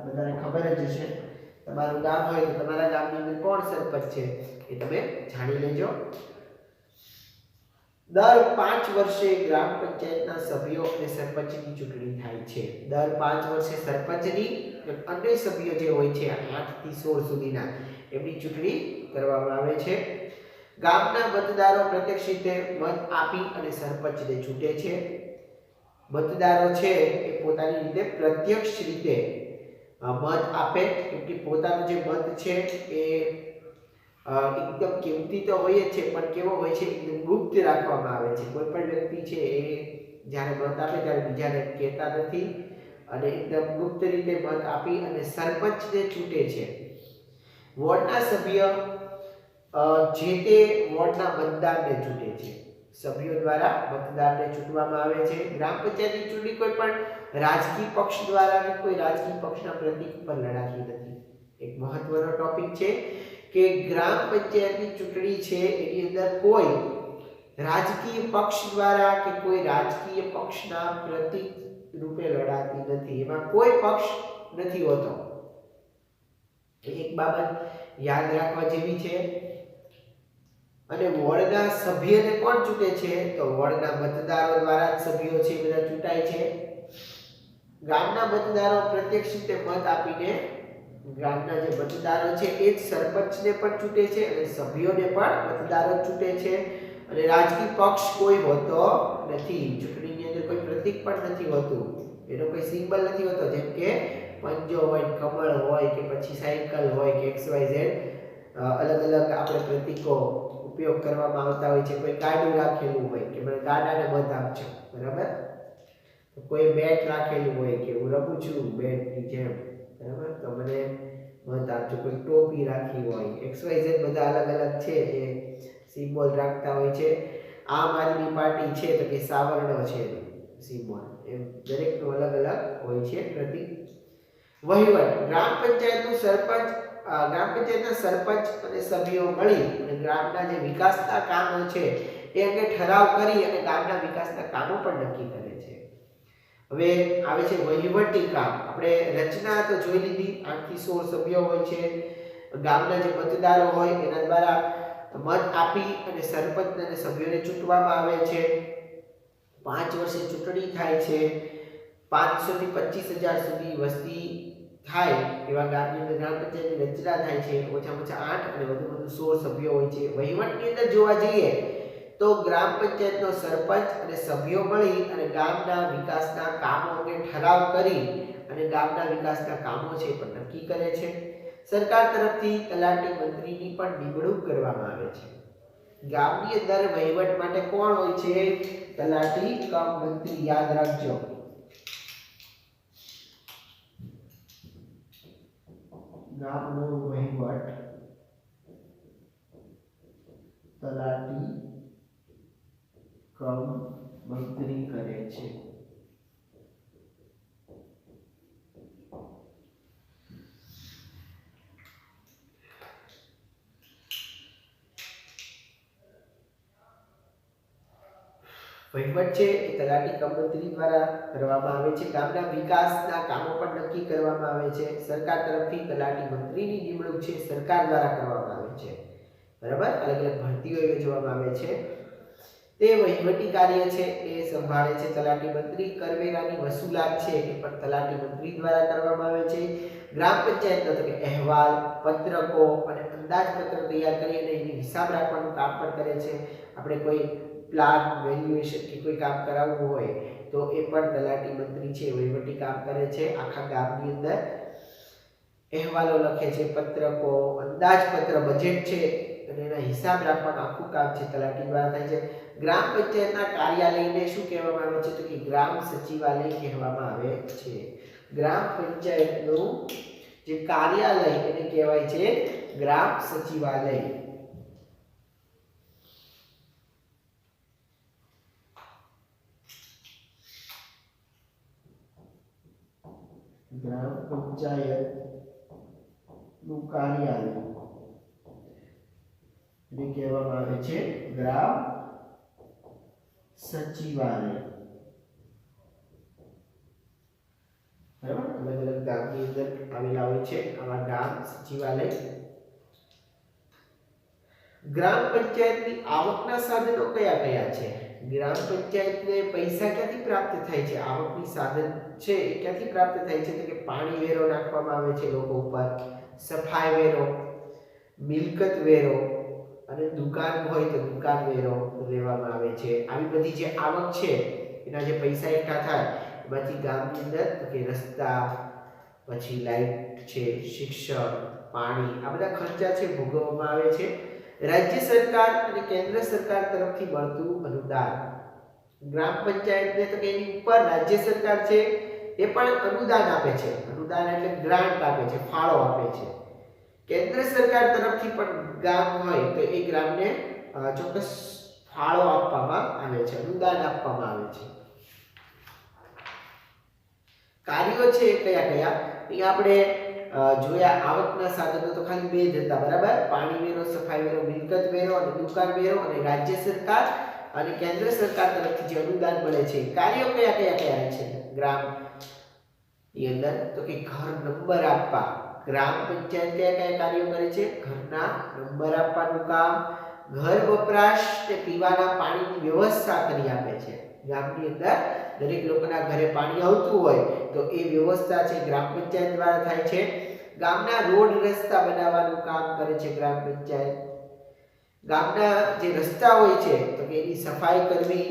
બધાને ખબર જ હશે. તમારું ગામ હોય તો તમારા ગામની અંદર કોણ સરપંચ છે એ તમે જાણી લેજો. દર 5 વર્ષે ગ્રામ પંચાયતના સભ્યો અને સરપંચની ચૂંટણી થાય છે. દર 5 વર્ષે સરપંચની અને અન્ય સભ્યો જે હોય છે 8 થી 16 સુધીના, એમની ચૂંટણી કરવામાં આવે છે. ગામના મતદારો પ્રત્યક્ષ રીતે મત આપી અને સરપંચને ચૂંટે છે. મતદારો છે એ પોતાની રીતે પ્રત્યક્ષ રીતે મત આપે, કેમ કે પોતાનો જે મત છે એ એકદમ કિંમતી તો હોય જ છે, પણ કેવો હોય છે, એકદમ ગુપ્ત રાખવામાં આવે છે. કોઈ પણ વ્યક્તિ છે એ જ્યારે મત આપે ત્યારે બીજાને કહેતા નથી અને એકદમ ગુપ્ત રીતે મત આપી અને સરપંચને ચૂંટે છે. વોર્ડના સભ્ય જે તે વોર્ડના મતદારને ચૂંટે છે. સભ્યો દ્વારા મતદારને ચૂંટવામાં આવે છે. ગ્રામ પંચાયતની ચૂંટણી કોઈ પણ રાજકીય પક્ષ દ્વારા કે કોઈ રાજકીય પક્ષના પ્રતીક પર લડાતી નથી. એક મહત્વનો ટોપિક છે કે ગ્રામ પંચાયતની ચૂંટણી છે એની અંદર કોઈ રાજકીય પક્ષ દ્વારા કે કોઈ રાજકીય પક્ષના પ્રતીક રૂપે લડાતી નથી. એમાં કોઈ પક્ષ નથી હોતો. એક બાબત યાદ રાખવા જેવી છે. અને વોર્ડના સભ્યને કોણ ચૂંટે છે? તો વોર્ડના મતદારો દ્વારા જ સભ્યો છે બધા ચૂંટાય છે. ગામના મતદારો પ્રત્યક્ષ રીતે મત આપીને ગામના જે મતદારો છે એ જ સરપંચને પણ ચૂંટે છે અને સભ્યોને પણ મતદારો ચૂંટે છે. અને રાજકીય પક્ષ કોઈ હોતો નથી. ચૂંટણીની અંદર કોઈ પ્રતીક પણ નથી હોતું, એનો કોઈ સિમ્બલ નથી હોતો, જેમ કે પંજો હોય, કમળ હોય કે પછી સાયકલ હોય કે XYZ અલગ અલગ આપણે પ્રતીકો ઉપયોગ કરવામાં આવતા હોય છે. કોઈ ગાડું રાખેલું હોય કે મને ગાડાને મત આપજો, બરાબર. કોઈ બેટ રાખેલું હોય કે હું રમું છું બેટની જેમ, બરાબર, તો મને મત આપજો. કોઈ ટોપી રાખી હોય, XYZ બધા અલગ અલગ છે એ સિમ્બોલ રાખતા હોય છે. આમ આદમી પાર્ટી છે તો કે સાવરણો છે સિમ્બોલ, એમ દરેકનું અલગ અલગ હોય છે પ્રતીક. વહીવટ. ગ્રામ પંચાયતના સરપંચ અને સભ્યો મળી અને ગામના જે વિકાસના કામો છે એ અંગે ઠરાવ કરી અને ગામના વિકાસના કામો પણ નક્કી કરે છે. હવે આવે છે વહીવટી કામ. આપણે રચના તો જોઈ લીધી, 8 થી 16 સભ્યો હોય છે. ગામના જે મતદારો હોય એના દ્વારા મત આપી અને સરપંચ અને સભ્યોને ચૂંટવામાં આવે છે. 5 વર્ષે ચૂંટણી થાય છે, 500 થી 25,000 સુધી વસ્તી થાય એવા ગામની અંદર ગ્રામ પંચાયતની રચના થાય છે. ઓછામાં ઓછા 8 અને વધુ 16 સભ્યો હોય છે. વહીવટની અંદર જોવા જઈએ તો ગ્રામ પંચાયતનો સરપંચ અને સભ્યો મળી અને ગામના વિકાસના કામો અંગે ઠરાવ કરી અને ગામના વિકાસના કામો છે પણ નક્કી કરે છે. સરકાર તરફથી તલાટી મંત્રીની પણ નિમણૂક કરવામાં આવે છે. ગામની અંદર વહીવટ માટે કોણ હોય છે? તલાટી કમ મંત્રી. યાદ રાખજો. ગામનો વહીવટ તલાટી કમ મંત્રી કરે છે. વહીવટ છે એ તલાટી કમ મંત્રી દ્વારા કરવામાં આવે છે. ગામના વિકાસના કામો પણ નક્કી કરવામાં આવે છે. સરકાર તરફથી તલાટી મંત્રીની નિમણૂક છે સરકાર દ્વારા કરવામાં આવે છે. બરાબર, અલગ અલગ ભરતીઓ યોજવામાં આવે છે. તે વહીવટી કાર્ય છે એ સંભાળે છે તલાટી મંત્રી. કરવેરાની વસૂલાત છે એ પણ તલાટી મંત્રી દ્વારા કરવામાં આવે છે. ગ્રામ પંચાયતનો તો કે અહેવાલ, પત્રકો અને અંદાજપત્ર તૈયાર કરી અને એની હિસાબ રાખવાનું કામ પણ કરે છે. આપણે કોઈ પ્લાન વેલ્યુએશન કે કોઈ કામ કરાવવું હોય તો એ પણ તલાટી મંત્રી છે વહીવટી કામ કરે છે. આખા ગામની અંદર અહેવાલો લખે છે, પત્રકો, અંદાજપત્ર, બજેટ છે અને એના હિસાબ રાખવાનું આખું કામ છે તલાટી દ્વારા થાય છે. ગ્રામ પંચાયતના કાર્યાલયને શું કહેવામાં આવે છે? તો કે ગ્રામ સચિવાલય કહેવામાં આવે છે. ગ્રામ પંચાયતનું જે કાર્યાલય એને કહેવાય છે ગ્રામ સચિવાલય. ગ્રામ પંચાયતનું કાર્યાલય એને કહેવામાં આવે છે ગ્રામ સચિવાલય. બરાબર, અલગ અલગ ગામની અંદર આવેલા હોય છે આવા ગ્રામ સચિવાલય. ગ્રામ પંચાયતની આવકના સાધનો કયા કયા છે? ગ્રામ પંચાયતને પૈસા ક્યાંથી પ્રાપ્ત થાય છે? આવકની સાધન છે એ ક્યાંથી પ્રાપ્ત થાય છે? તો કે પાણી વેરો નાખવામાં આવે છે લોકો ઉપર, સફાઈ વેરો, મિલકત વેરો અને દુકાન હોય તો દુકાન વેરો લેવામાં આવે છે. આવી બધી જે આવક છે એના જે પૈસા એકઠા થાય એમાંથી ગામની અંદર તો કે રસ્તા, પછી લાઇટ છે, શિક્ષણ, પાણી, આ બધા ખર્ચા છે ભોગવવામાં આવે છે. રાજ્ય સરકાર અને કેન્દ્ર સરકાર તરફથી મળતું અનુદાન. ગ્રામ પંચાયતને તો કે એની ઉપર રાજ્ય સરકાર છે એ પણ અનુદાન આપે છે. અનુદાન એટલે ગ્રાન્ટ આપે છે, ફાળો આપે છે. કેન્દ્ર સરકાર તરફથી પણ ગામ હોય તો એ ગ્રામને ચોક્કસ ફાળો આપવામાં આવે છે, અનુદાન આપવામાં આવે છે. કાર્યો છે કયા કયા? અહીંયા આપણે જોયા આવકના સાધનો તો ખાલી બે જ હતા. બરાબર, પાણી વેરો, સફાઈ વેરો, મિલકત વેરો અને દુકાન વેરો અને રાજ્ય સરકાર અને કેન્દ્ર સરકાર તરફથી જે અનુદાન મળે છે. કાર્યો કયા કયા છે ગ્રામ ની અંદર? તો કે ઘર નંબર આપવા. ગ્રામ પંચાયત કયા કયા કાર્યો કરે છે? ઘરના નંબર આપવાનું કામ, ઘર વપરાશ કે પીવાના પાણીની વ્યવસ્થા કરી આપે છે. ગામની અંદર દરેક લોકોના ઘરે પાણી આવતું હોય તો એ વ્યવસ્થા છે ગ્રામ પંચાયત દ્વારા થાય છે. ગામના રોડ રસ્તા બનાવવાનું કામ કરે છે ગ્રામ પંચાયત. ગામના જે રસ્તા હોય છે તો કે એની સફાઈ કરવી,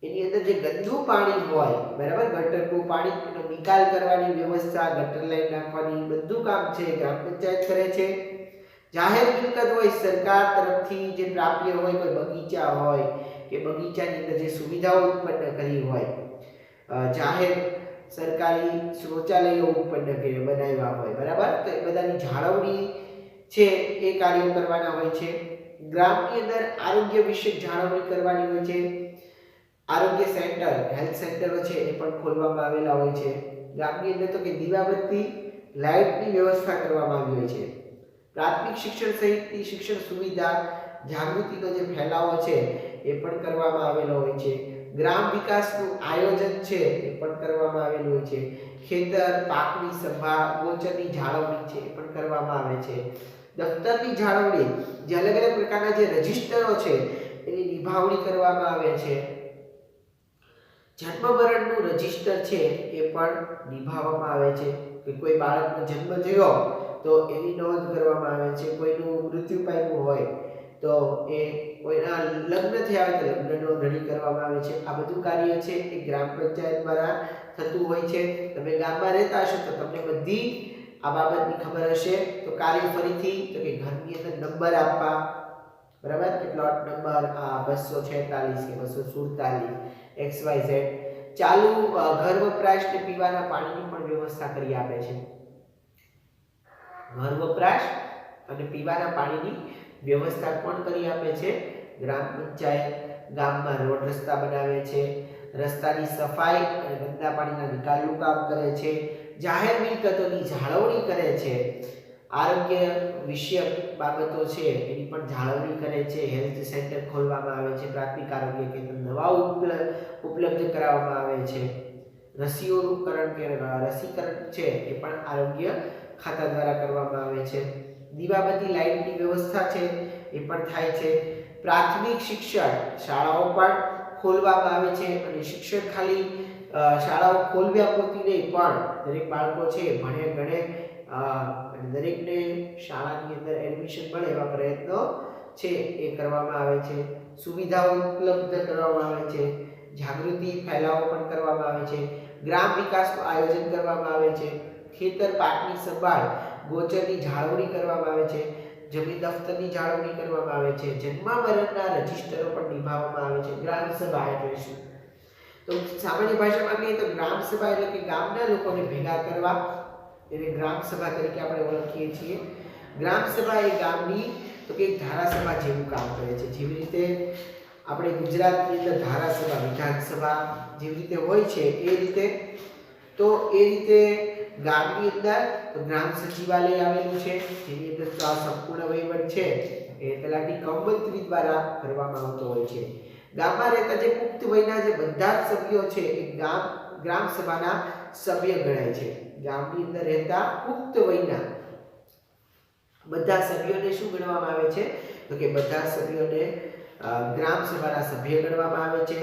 એની અંદર જે ગંદુ પાણી હોય, બરાબર, ગટરનું પાણી, એનો નિકાલ કરવાની વ્યવસ્થા, ગટર લાઈન નાખવાની, બધું કામ છે ગ્રામ પંચાયત કરે છે. જાહેર મિલકત હોય સરકાર તરફથી જે પ્રાપ્ય હોય, કોઈ બગીચા હોય કે બગીચાની અંદર જે સુવિધાઓ ઉત્પન્ન કરી હોય, જાહેર સરકારી શૌચાલયો ઉત્પન્ન કરી બનાવ્યા હોય, બરાબર, તો એ બધાની જાળવણી છે એ કાર્યો કરવાના હોય છે. ગ્રામની અંદર આરોગ્ય વિશે જાળવણી કરવાની હોય છે. આરોગ્ય સેન્ટર, હેલ્થ સેન્ટરો છે એ પણ ખોલવામાં આવેલા હોય છે. ગામની અંદર તો કે દીવાબત્તી, લાઇટની વ્યવસ્થા કરવામાં આવી હોય છે. પ્રાથમિક શિક્ષણ સહિતની શિક્ષણ સુવિધા, જાગૃતિનો જે ફેલાવો છે એ પણ કરવામાં આવેલો હોય છે. ગ્રામ વિકાસનું આયોજન છે એ પણ કરવામાં આવેલું હોય છે. ખેતર, પાકની સંભાળ, ગોચરની જાળવણી છે એ પણ કરવામાં આવે છે. દફતરની જાળવણી, જે અલગ અલગ પ્રકારના જે રજિસ્ટરો છે એની નિભાવણી કરવામાં આવે છે. જન્મ મરણનું રજિસ્ટર છે એ પણ નિભાવવામાં આવે છે કે કોઈ બાળકનો જન્મ થયો તો એની નોંધ કરવામાં આવે છે, કોઈનું મૃત્યુ પામ્યું હોય તો એ કોઈના લગ્ન થયા હોય તો લગ્ન નોંધણી કરવામાં આવે છે। આ બધું કાર્ય છે એ ગ્રામ પંચાયત દ્વારા થતું હોય છે। તમે ગામમાં રહેતા હશો તો તમને બધી આ બાબતની ખબર હશે। તો કાર્ય ફરીથી તો કે ઘરની અંદર નંબર આપવા, બરાબર, કે પ્લોટ નંબર 246 કે 247 XYZ, ચાલુ ઘર વપરાશ ને પીવાના પાણીની પણ વ્યવસ્થા કરી આપે છે। ઘર વપરાશ અને પીવાના પાણીની વ્યવસ્થા પણ કરી આપે છે ગ્રામ પંચાયત। ગામમાં રોડ રસ્તા બનાવે છે, રસ્તાની સફાઈ અને ગંદા પાણીના નિકાલનું કામ કરે છે, જાહેર મિલકતોની જાળવણી કરે છે, આરોગ્ય વિષયક બાબતો છે એની પણ જાળવણી કરે છે, હેલ્થ સેન્ટર ખોલવામાં આવે છે, પ્રાથમિક આરોગ્ય કેન્દ્ર નવા ઉપલબ્ધ કરાવવામાં આવે છે, રસીકરણ છે એ પણ આરોગ્ય ખાતા દ્વારા કરવામાં આવે છે, દીવાબત્તી લાઇટની વ્યવસ્થા છે એ પણ થાય છે, પ્રાથમિક શિક્ષણ શાળાઓ પણ ખોલવામાં આવે છે અને શિક્ષણ ખાલી શાળાઓ ખોલવ્યા પૂરતી નહીં પણ દરેક બાળકો છે ભણે ગણે દરેકને શાળાની અંદર એડમિશન મળે એવા પ્રયત્નો છે એ કરવામાં આવે છે, સુવિધાઓ ઉપલબ્ધ કરવામાં આવે છે, જાગૃતિ ફેલાવો પણ કરવામાં આવે છે, ગ્રામ વિકાસનું આયોજન કરવામાં આવે છે, ખેતર પાકની સંભાળ ગોચરની જાળવણી કરવામાં આવે છે, જમીન દફતરની જાળવણી કરવામાં આવે છે, જન્મ મરણના રજિસ્ટરો પણ નિભાવવામાં આવે છે। ગ્રામ સભા એટલે શું? તો સામાન્ય ભાષામાં કહીએ તો ગ્રામ સભા એટલે કે ગામના લોકોને ભેગા કરવા, એને ગ્રામ સભા તરીકે આપણે ઓળખીએ છીએ। ગ્રામ સભા એ ગામની તો કે ધારાસભા જેવું કામ કરે છે। જેવી રીતે આપણે ગુજરાતની અંદર ધારાસભા, વિધાનસભા જેવી રીતે હોય છે એ રીતે, તો એ રીતે ગામની અંદર તો ગ્રામ સચિવાલય આવેલું છે, જેની અંદર સંપૂર્ણ વહીવટ છે એ તલાટી કમ મંત્રી દ્વારા કરવામાં આવતો હોય છે। ગામમાં રહેતા જે પુખ્ત વયના જે બધા જ સભ્યો છે એ ગ્રામ સભાના સભ્ય ગણાય છે। ગામની અંદર રહેતા પુખ્ત વયના બધા સભ્યોને શું ગણવામાં આવે છે? તો કે બધા સભ્યોને ગ્રામ સભાના સભ્ય ગણવામાં આવે છે।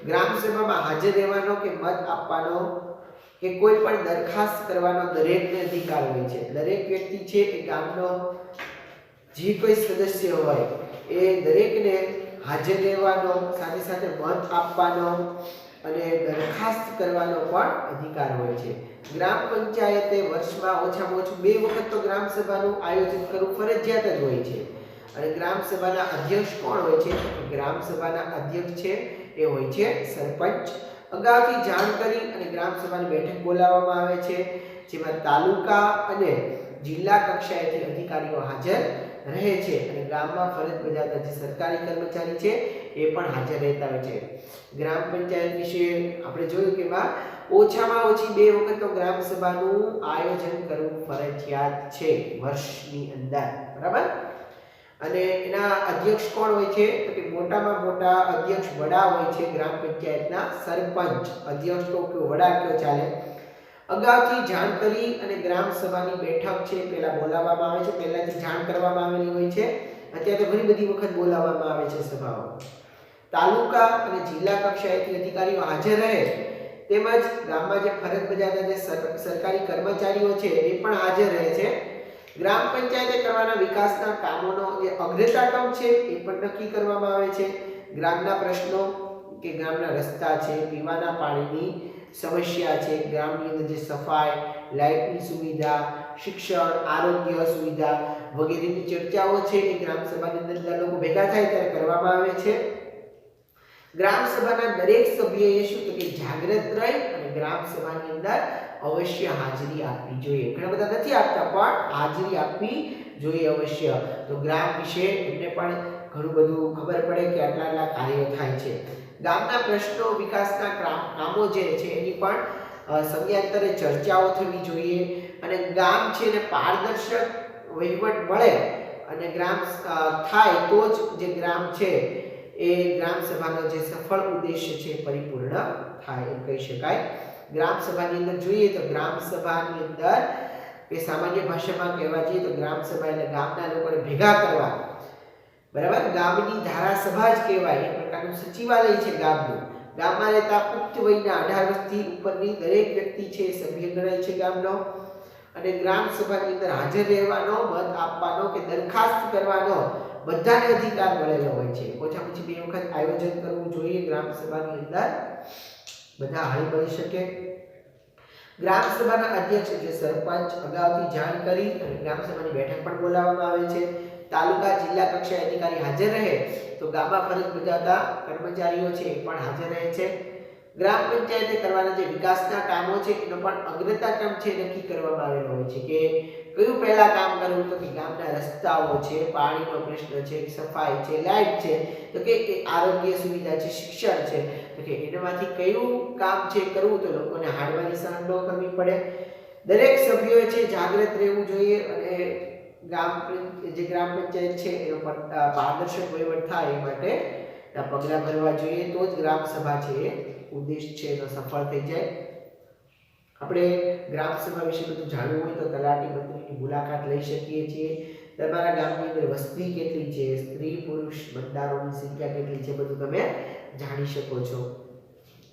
ગ્રામ સભામાં હાજર રહેવાનો કે મત આપવાનો કે કોઈ પણ દરખાસ્ત કરવાનો દરેકને અધિકાર હોય છે। દરેક વ્યક્તિ છે એ ગામનો જે કોઈ સદસ્ય હોય એ દરેકને હાજર રહેવાનો, સાથે સાથે મત આપવાનો અને દરખાસ્ત કરવાનો પણ અધિકાર હોય છે। ગ્રામ પંચાયતે વર્ષમાં ઓછામાં ઓછું 2 વખત તો ગ્રામ સભાનું આયોજન કરવું ફરજિયાત જ હોય છે। અને ગ્રામ સભાના અધ્યક્ષ કોણ હોય છે? ગ્રામ સભાના અધ્યક્ષ છે એ હોય છે સરપંચ। અગાઉથી જાણ કરી અને ગ્રામ સભાની બેઠક બોલાવવામાં આવે છે, જેમાં તાલુકા અને જિલ્લા કક્ષાએથી અધિકારીઓ હાજર રહે છે અને ગામમાં ફરજ બજાવતા જે સરકારી કર્મચારી છે એ પણ હાજર રહેતા હોય છે। ગ્રામ પંચાયત વિશે આપણે જોયું કે એમાં ઓછામાં ઓછી 2 વખત તો ગ્રામ સભાનું આયોજન કરવું ફરજિયાત છે વર્ષની અંદર, બરાબર। અને એના અધ્યક્ષ કોણ હોય છે? તો કે મોટામાં મોટા અધ્યક્ષ વડા હોય છે ગ્રામ પંચાયતના સરપંચ। અધ્યક્ષ તો કે વડા કયો ચાલે। અગાઉથી જાણ કરી અને ગ્રામ સભાની બેઠક છે પહેલા બોલાવવામાં આવે છે, પહેલાથી જાણ કરવામાં આવેલી હોય છે, અત્યારે તો ઘણી બધી વખત બોલાવવામાં આવે છે સભાઓ। તાલુકા અને જિલ્લા કક્ષાએથી અધિકારીઓ હાજર રહે, તેમજ ગામમાં જે ફરજ બજાવતા જે સરકારી કર્મચારીઓ છે એ પણ હાજર રહે છે। ગ્રામ પંચાયતે કરવાના વિકાસના કામોનો જે અગ્રતાક્રમ છે એ પણ નક્કી કરવામાં આવે છે। ગ્રામના પ્રશ્નો કે ગામના રસ્તા છે, પીવાના પાણીની સમસ્યા છે, ગામની અંદર જે સફાઈ, લાઇટની સુવિધા, શિક્ષણ, આરોગ્ય સુવિધા વગેરેની ચર્ચાઓ છે એ ગ્રામ સભાની અંદર લોકો ભેગા થાય ત્યારે કરવામાં આવે છે। ગ્રામ સભાના દરેક સભ્યએ શું તો કે જાગૃત રહી અને ગ્રામ સભાની અંદર અવશ્ય હાજરી આપવી જોઈએ। ઘણા બધા નથી આપતા પણ હાજરી આપવી જોઈએ અવશ્ય। તો ગ્રામ વિશે એમને પણ ઘણું બધું ખબર પડે કે આટલા આટલા કાર્યો થાય છે। ગામના પ્રશ્નો, વિકાસના કામો જે છે એની પણ સમયાંતરે ચર્ચાઓ થવી જોઈએ અને ગામ છે એને પારદર્શક વહીવટ મળે અને ગ્રામ થાય તો જ જે ગ્રામ છે એ ગ્રામ સભાનો જે સફળ ઉદ્દેશ્ય છે પરિપૂર્ણ થાય એમ કહી શકાય। ગ્રામ સભાની અંદર જોઈએ તો ગ્રામ સભાની અંદર એ સામાન્ય ભાષામાં કહેવા જઈએ તો ગ્રામ સભા એટલે ગામના લોકોને ભેગા કરવા, બરાબર। ગામની ધારાસભા જ કહેવાય, એક પ્રકારનું સચિવાલય છે ગામનું, ગામમાં રહેતા પુખ્ત વયના 18 વર્ષથી ઉપરની દરેક વ્યક્તિ છે એ સભ્ય ગણાય છે ગામનો. અને ગ્રામ સભાની અંદર હાજર રહેવાનો, મત આપવાનો કે દરખાસ્ત કરવાનો બધાને અધિકાર મળેલો હોય છે. ઓછામાં ઓછી 2 વખત આયોજન કરવું જોઈએ ગ્રામ સભાની અંદર, બધા હળી મળી શકે. ગ્રામ સભાના અધ્યક્ષ એટલે સરપંચ અગાઉથી જાણ કરી અને ગ્રામ સભાની બેઠક પણ બોલાવવામાં આવે છે. તાલુકા જિલ્લા કક્ષાએ અધિકારી હાજર રહે તો ગામમાં ફરજ બજાવતા કર્મચારીઓ છે એ પણ હાજર રહે છે. ગ્રામ પંચાયતે કરવાના જે વિકાસના કામો છે એનો પણ અગ્રતાક્રમ છે નક્કી કરવામાં આવેલો હોય છે કે કયું પહેલા કામ કરવું, તો કે ગામના રસ્તાઓ છે, પાણીનો પ્રશ્ન છે, સફાઈ છે, લાઇટ છે, તો કે આરોગ્ય સુવિધા છે, શિક્ષણ છે, તો કે એનામાંથી કયું કામ છે કરવું તો લોકોને હાડવાની સહન ન કરવી પડે. દરેક સભ્યોએ છે જાગૃત રહેવું જોઈએ અને ગ્રામ પંચાયત છે એનો પારદર્શક વહીવટ થાય એ માટે પગલાં ભરવા જોઈએ, તો જ ગ્રામ સભા છે એ ઉદ્દેશ છે એનો સફળ થઈ જાય. આપણે ગ્રામ સભા વિશે બધું જાણવું હોય તો તલાટી મંત્રીની મુલાકાત લઈ શકીએ છીએ. તમારા ગામની અંદર વસ્તી કેટલી છે, સ્ત્રી પુરુષ મતદારોની સંખ્યા કેટલી છે, બધું તમે જાણી શકો છો.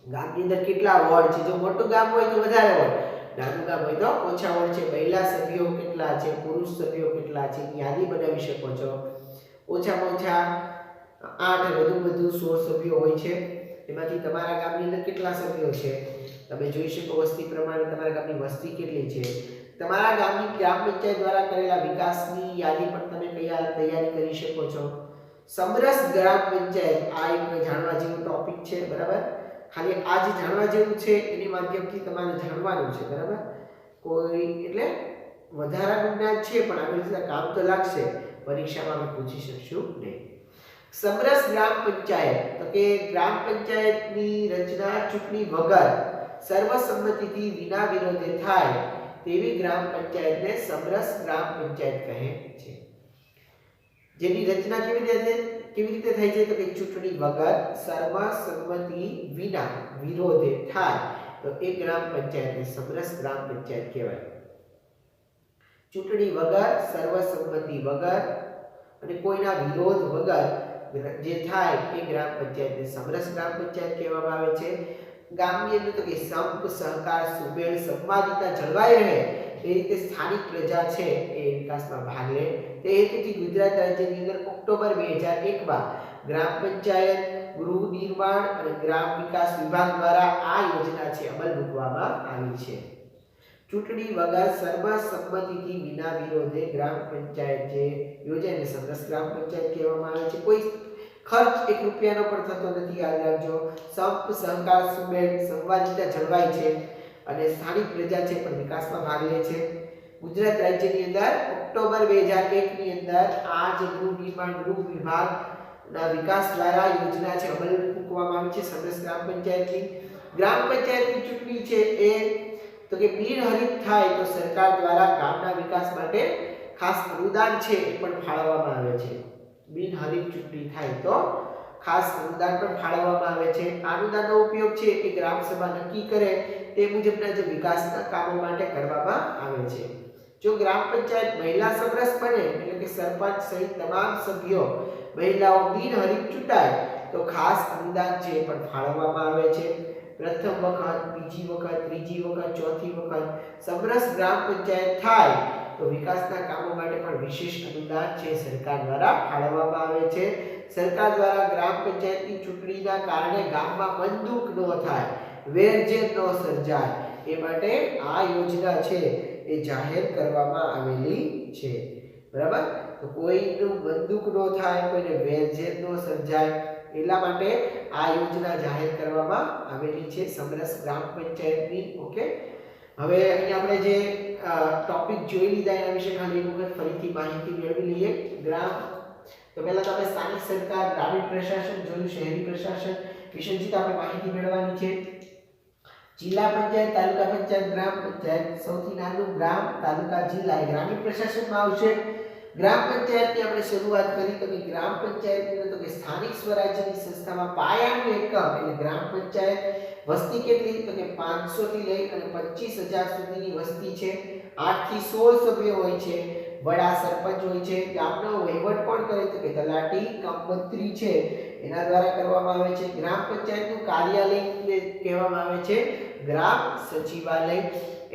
ગામની અંદર કેટલા વોર્ડ છે, જો મોટું ગામ હોય તો વધારે વોર્ડ, નાનું ગામ હોય તો ઓછા વોર્ડ છે, મહિલા સભ્યો કેટલા છે, પુરુષ સભ્યો કેટલા છે, યાદી બનાવી શકો છો. ઓછામાં ઓછા 8 વધુ 16 સભ્યો હોય છે. એમાંથી તમારા ગામની અંદર કેટલા સભ્યો છે તમે જોઈ શકો. વસ્તી પ્રમાણે તમારા ગામની વસ્તી કેટલી છે. તમારા ગામની ગ્રામ પંચાયત દ્વારા કરેલા વિકાસની યાદી પણ તમે તૈયારી કરી શકો છો. સમરસ ગ્રામ પંચાયત આ એક જાણવા જેવો ટોપિક છે, બરાબર. ખાલી આ જે જાણવા જેવું છે એની માધ્યમથી તમારે જાણવાનું છે, બરાબર. કોઈ એટલે વધારાનું જ્ઞાન છે પણ આગળ જતા કામ તો લાગશે, પરીક્ષામાં આપણે પૂછી શકશું નહીં. સમરસ ગ્રામ પંચાયત તો કે ગ્રામ પંચાયતની રચના ચૂંટણી વગર સર્વસંમતિથી વિના વિરોધે થાય તેવી ગ્રામ પંચાયતને સમરસ ગ્રામ પંચાયત કહે છે. જેની રચના કેવી રીતે થાય છે તો કે ચૂંટણી વગર સર્વસંમતિ વિના વિરોધે થાય તો એ ગ્રામ પંચાયતને સમરસ ગ્રામ પંચાયત કહેવાય. ચૂંટણી વગર, સર્વસંમતિ વગર અને કોઈના વિરોધ વગર જે થાય એ ગ્રામ પંચાયતને સમરસ ગ્રામ પંચાયત કહેવામાં આવે છે. ગામની અંદર તો કે સંપ, સહકાર, સુમેળ, સંવાદિતા જળવાઈ રહે એ રીતે સ્થાનિક પ્રજા છે એ વિકાસમાં ભાગ લે તે હેતુથી ગુજરાત રાજ્યની અંદર ઓક્ટોબર 2001માં ગ્રામ પંચાયત, ગૃહ નિર્માણ અને ગ્રામ વિકાસ વિભાગ દ્વારા આ યોજના છે અમલ મૂકવામાં આવી છે. ચૂંટણી વગર સર્વસંમતિથી વિના વિરોધે ગ્રામ પંચાયત જે યોજાય સમરસ ગ્રામ પંચાયત કહેવામાં આવે છે. કોઈ ખર્ચ 1 રૂપિયાનો પણ થતો નથી, યાદ રાખજો. સંપ, સહકાર, સુમેળ, સંવાદિતા જળવાય છે અને સ્થાનિક પ્રજા છે પણ વિકાસમાં ભાગ લે છે. ગુજરાત રાજ્યની અંદર ઓક્ટોબર 2001 ની અંદર આ જે ગૃહ નિર્માણ ગૃહ વિભાગના વિકાસ દ્વારા યોજના છે અમલ મૂકવામાં આવી છે સમરસ ગ્રામ પંચાયતની. ગ્રામ પંચાયતની ચૂંટણી છે એ તો કે બિનહરીફ થાય તો સરકાર દ્વારા ગામના વિકાસ માટે ખાસ અનુદાન છે એ પણ ફાળવવામાં આવે છે. બિનહરીફ ચૂંટણી થાય તો ખાસ અનુદાન પણ ફાળવવામાં આવે છે. અનુદાનનો ઉપયોગ છે એ ગ્રામ સભા નક્કી કરે તે મુજબના જે વિકાસના કામો માટે કરવામાં આવે છે. જો ગ્રામ પંચાયત મહિલા સમરસ બને એટલે કે સરપંચ સહિત તમામ સભ્યો મહિલાઓ બિનહરીફ ચૂંટાય તો ખાસ અનુદાન છે એ પણ ફાળવવામાં આવે છે. પ્રથમ વખત, બીજી વખત, ત્રીજી વખત, ચોથી વખત સમરસ ગ્રામ પંચાયત થાય તો વિકાસના કામો માટે પણ વિશેષ અનુદાન છે સરકાર દ્વારા ફાળવવામાં આવે છે. સરકાર દ્વારા ગ્રામ પંચાયતની ચૂંટણીના કારણે ગામમાં બંદૂક ન થાય, વેરઝેર ન સર્જાય એ માટે આ યોજના છે એ જાહેર કરવામાં આવેલી છે, બરાબર. તો કોઈનું બંદૂક ન થાય, કોઈને વેરઝેર ન સર્જાય એટલા માટે આ યોજના જાહેર કરવામાં આવેલી છે સમરસ ગ્રામ પંચાયતની. ઓકે, હવે અહીં આપણે જે ટોપિક જોઈ લીધા એના વિશે ખાલી એક વખત ફરીથી માહિતી મેળવી લઈએ. તો પહેલા તો આપણે સ્થાનિક સરકાર, ગ્રામીણ પ્રશાસન જોયું, શહેરી પ્રશાસન વિશે આપણે માહિતી મેળવવાની છે. જિલ્લા પંચાયત, તાલુકા પંચાયત, ગ્રામ પંચાયત, સૌથી નાનું ગામ, તાલુકા, જિલ્લા એ ગ્રામીણ પ્રશાસનમાં આવશે. ગ્રામ પંચાયતની આપણે શરૂઆત કરી તો કે ગ્રામ પંચાયતની તો કે સ્થાનિક સ્વરાજ્યની સંસ્થામાં પાયાનું એકમ એટલે ગ્રામ પંચાયત. વસ્તી કેટલી તો કે 500 થી લઈ અને 25,000 સુધીની વસ્તી છે. 8 થી 16 સભ્યો હોય છે. વડા સરપંચ હોય છે, ગામનો વહીવટ કોણ કરે તો કે તલાટી કમ મંત્રી છે એના દ્વારા કરવામાં આવે છે. ગ્રામ પંચાયતનું કાર્યાલય કહેવામાં આવે છે ગ્રામ સચિવાલય.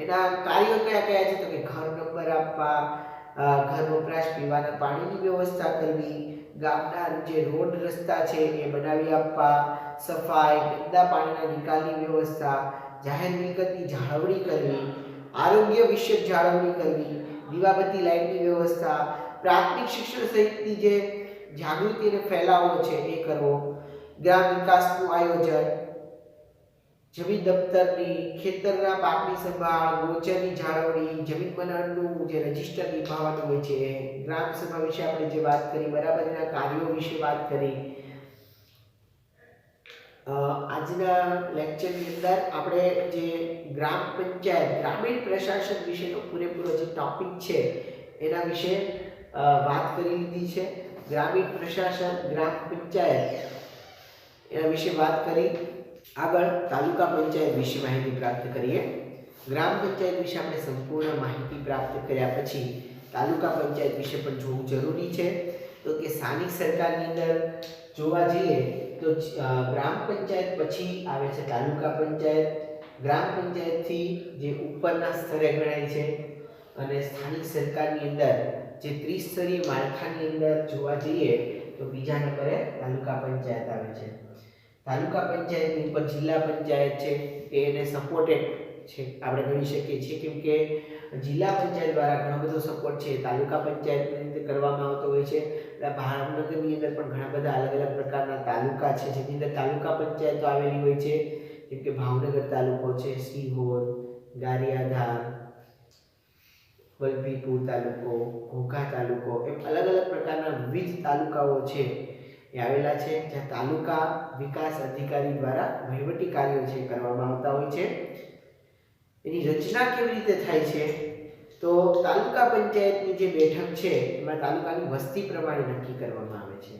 એના કાર્યો કયા કયા છે તો કે ઘર નંબર આપવા, ઘર વપરાશ પીવાના પાણીની વ્યવસ્થા કરવી, ગામના જે રોડ રસ્તા છે એ બનાવી આપવા, સફાઈ, ગંદા પાણીના નિકાલની વ્યવસ્થા, જાહેર મિલકતની જાળવણી કરવી, આરોગ્ય વિશે જાળવણી કરવી, દીવાબત્તી લાઇટની વ્યવસ્થા, પ્રાથમિક શિક્ષણ સહિતની જે જાગૃતિ અને ફેલાવો છે એ કરવો, ગ્રામ વિકાસનું આયોજન, જમીન દફતરની, ખેતરના પાકની સંભાળ, ગોચરની જાળવણી, જમીન મંડળનું જે રજિસ્ટર નિભાવવાનું હોય છે, ગ્રામ સભા વિશે આપણે જે વાત કરી, બરાબર, એના કાર્યો વિશે વાત કરી. આજના લેક્ચરની અંદર આપણે જે ગ્રામ પંચાયત, ગ્રામીણ પ્રશાસન વિશેનો પૂરેપૂરો જે ટોપિક છે એના વિશે વાત કરી લીધી છે. ગ્રામીણ પ્રશાસન, ગ્રામ પંચાયત એના વિશે વાત કરી. આગળ તાલુકા પંચાયત વિશે માહિતી પ્રાપ્ત કરીએ. ગ્રામ પંચાયત વિશે આપણે સંપૂર્ણ માહિતી પ્રાપ્ત કર્યા પછી તાલુકા પંચાયત વિશે પણ જોવું જરૂરી છે. તો કે સ્થાનિક સરકારની અંદર જોવા જઈએ તો ગ્રામ પંચાયત પછી આવે છે તાલુકા પંચાયત. ગ્રામ પંચાયતથી જે ઉપરના સ્તરે ગણાય છે અને સ્થાનિક સરકારની અંદર જે ત્રિસ્તરીય માળખાની અંદર જોવા જઈએ તો બીજા નંબરે તાલુકા પંચાયત આવે છે. તાલુકા પંચાયતની ઉપર જિલ્લા પંચાયત છે એને સપોર્ટેડ છે આપણે ગણી શકીએ છીએ, કેમ કે જિલ્લા પંચાયત દ્વારા ઘણો બધો સપોર્ટ છે તાલુકા પંચાયતની અંદર કરવામાં આવતો હોય છે. ભાવનગરની અંદર પણ ઘણા બધા અલગ અલગ પ્રકારના તાલુકા છે જેની અંદર તાલુકા પંચાયતો આવેલી હોય છે, જેમ કે ભાવનગર તાલુકો છે, સિહોર, ગારિયાધાર, વલભીપુર તાલુકો, ઘોઘા તાલુકો, એમ અલગ અલગ પ્રકારના વિવિધ તાલુકાઓ છે એ આવેલા છે, જ્યાં તાલુકા વિકાસ અધિકારી દ્વારા વહીવટી કાર્યો છે કરવામાં આવતા હોય છે. એની રચના કેવી રીતે થાય છે તો તાલુકા પંચાયતની જે બેઠક છે એમાં તાલુકાની વસ્તી પ્રમાણે નક્કી કરવામાં આવે છે.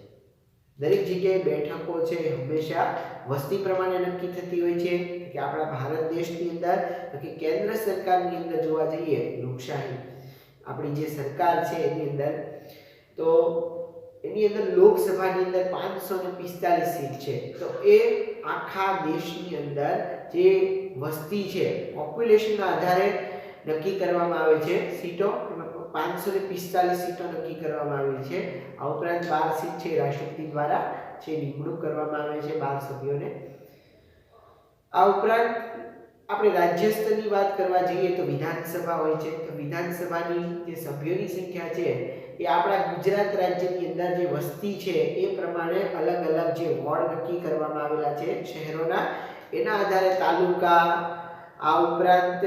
દરેક જગ્યાએ બેઠકો છે હંમેશા વસ્તી પ્રમાણે નક્કી થતી હોય છે. કે આપણા ભારત દેશની અંદર કે કેન્દ્ર સરકારની અંદર જોવા જઈએ લોકશાહી આપણી જે સરકાર છે એની અંદર તો એની અંદર લોકસભાની અંદર 545 સીટ છે. તો એ આખા દેશની અંદર જે વસ્તી છે પોપ્યુલેશનના આધારે નક્કી કરવામાં આવે છે સીટો. 545 સીટો નક્કી કરવામાં આવી છે. આ ઉપરાંત 12 સીટ છે રાષ્ટ્રપતિ દ્વારા છે નિમણૂક કરવામાં આવે છે 12 સભ્યોને. આ ઉપરાંત આપણે રાજ્ય સ્તરની વાત કરવા જઈએ તો વિધાનસભા હોય છે. તો વિધાનસભાની જે સભ્યોની સંખ્યા છે એ આપણા ગુજરાત રાજ્યની અંદર જે વસ્તી છે એ પ્રમાણે અલગ અલગ જે વોર્ડ નક્કી કરવામાં આવેલા છે શહેરોના, એના આધારે તાલુકા, આ ઉપરાંત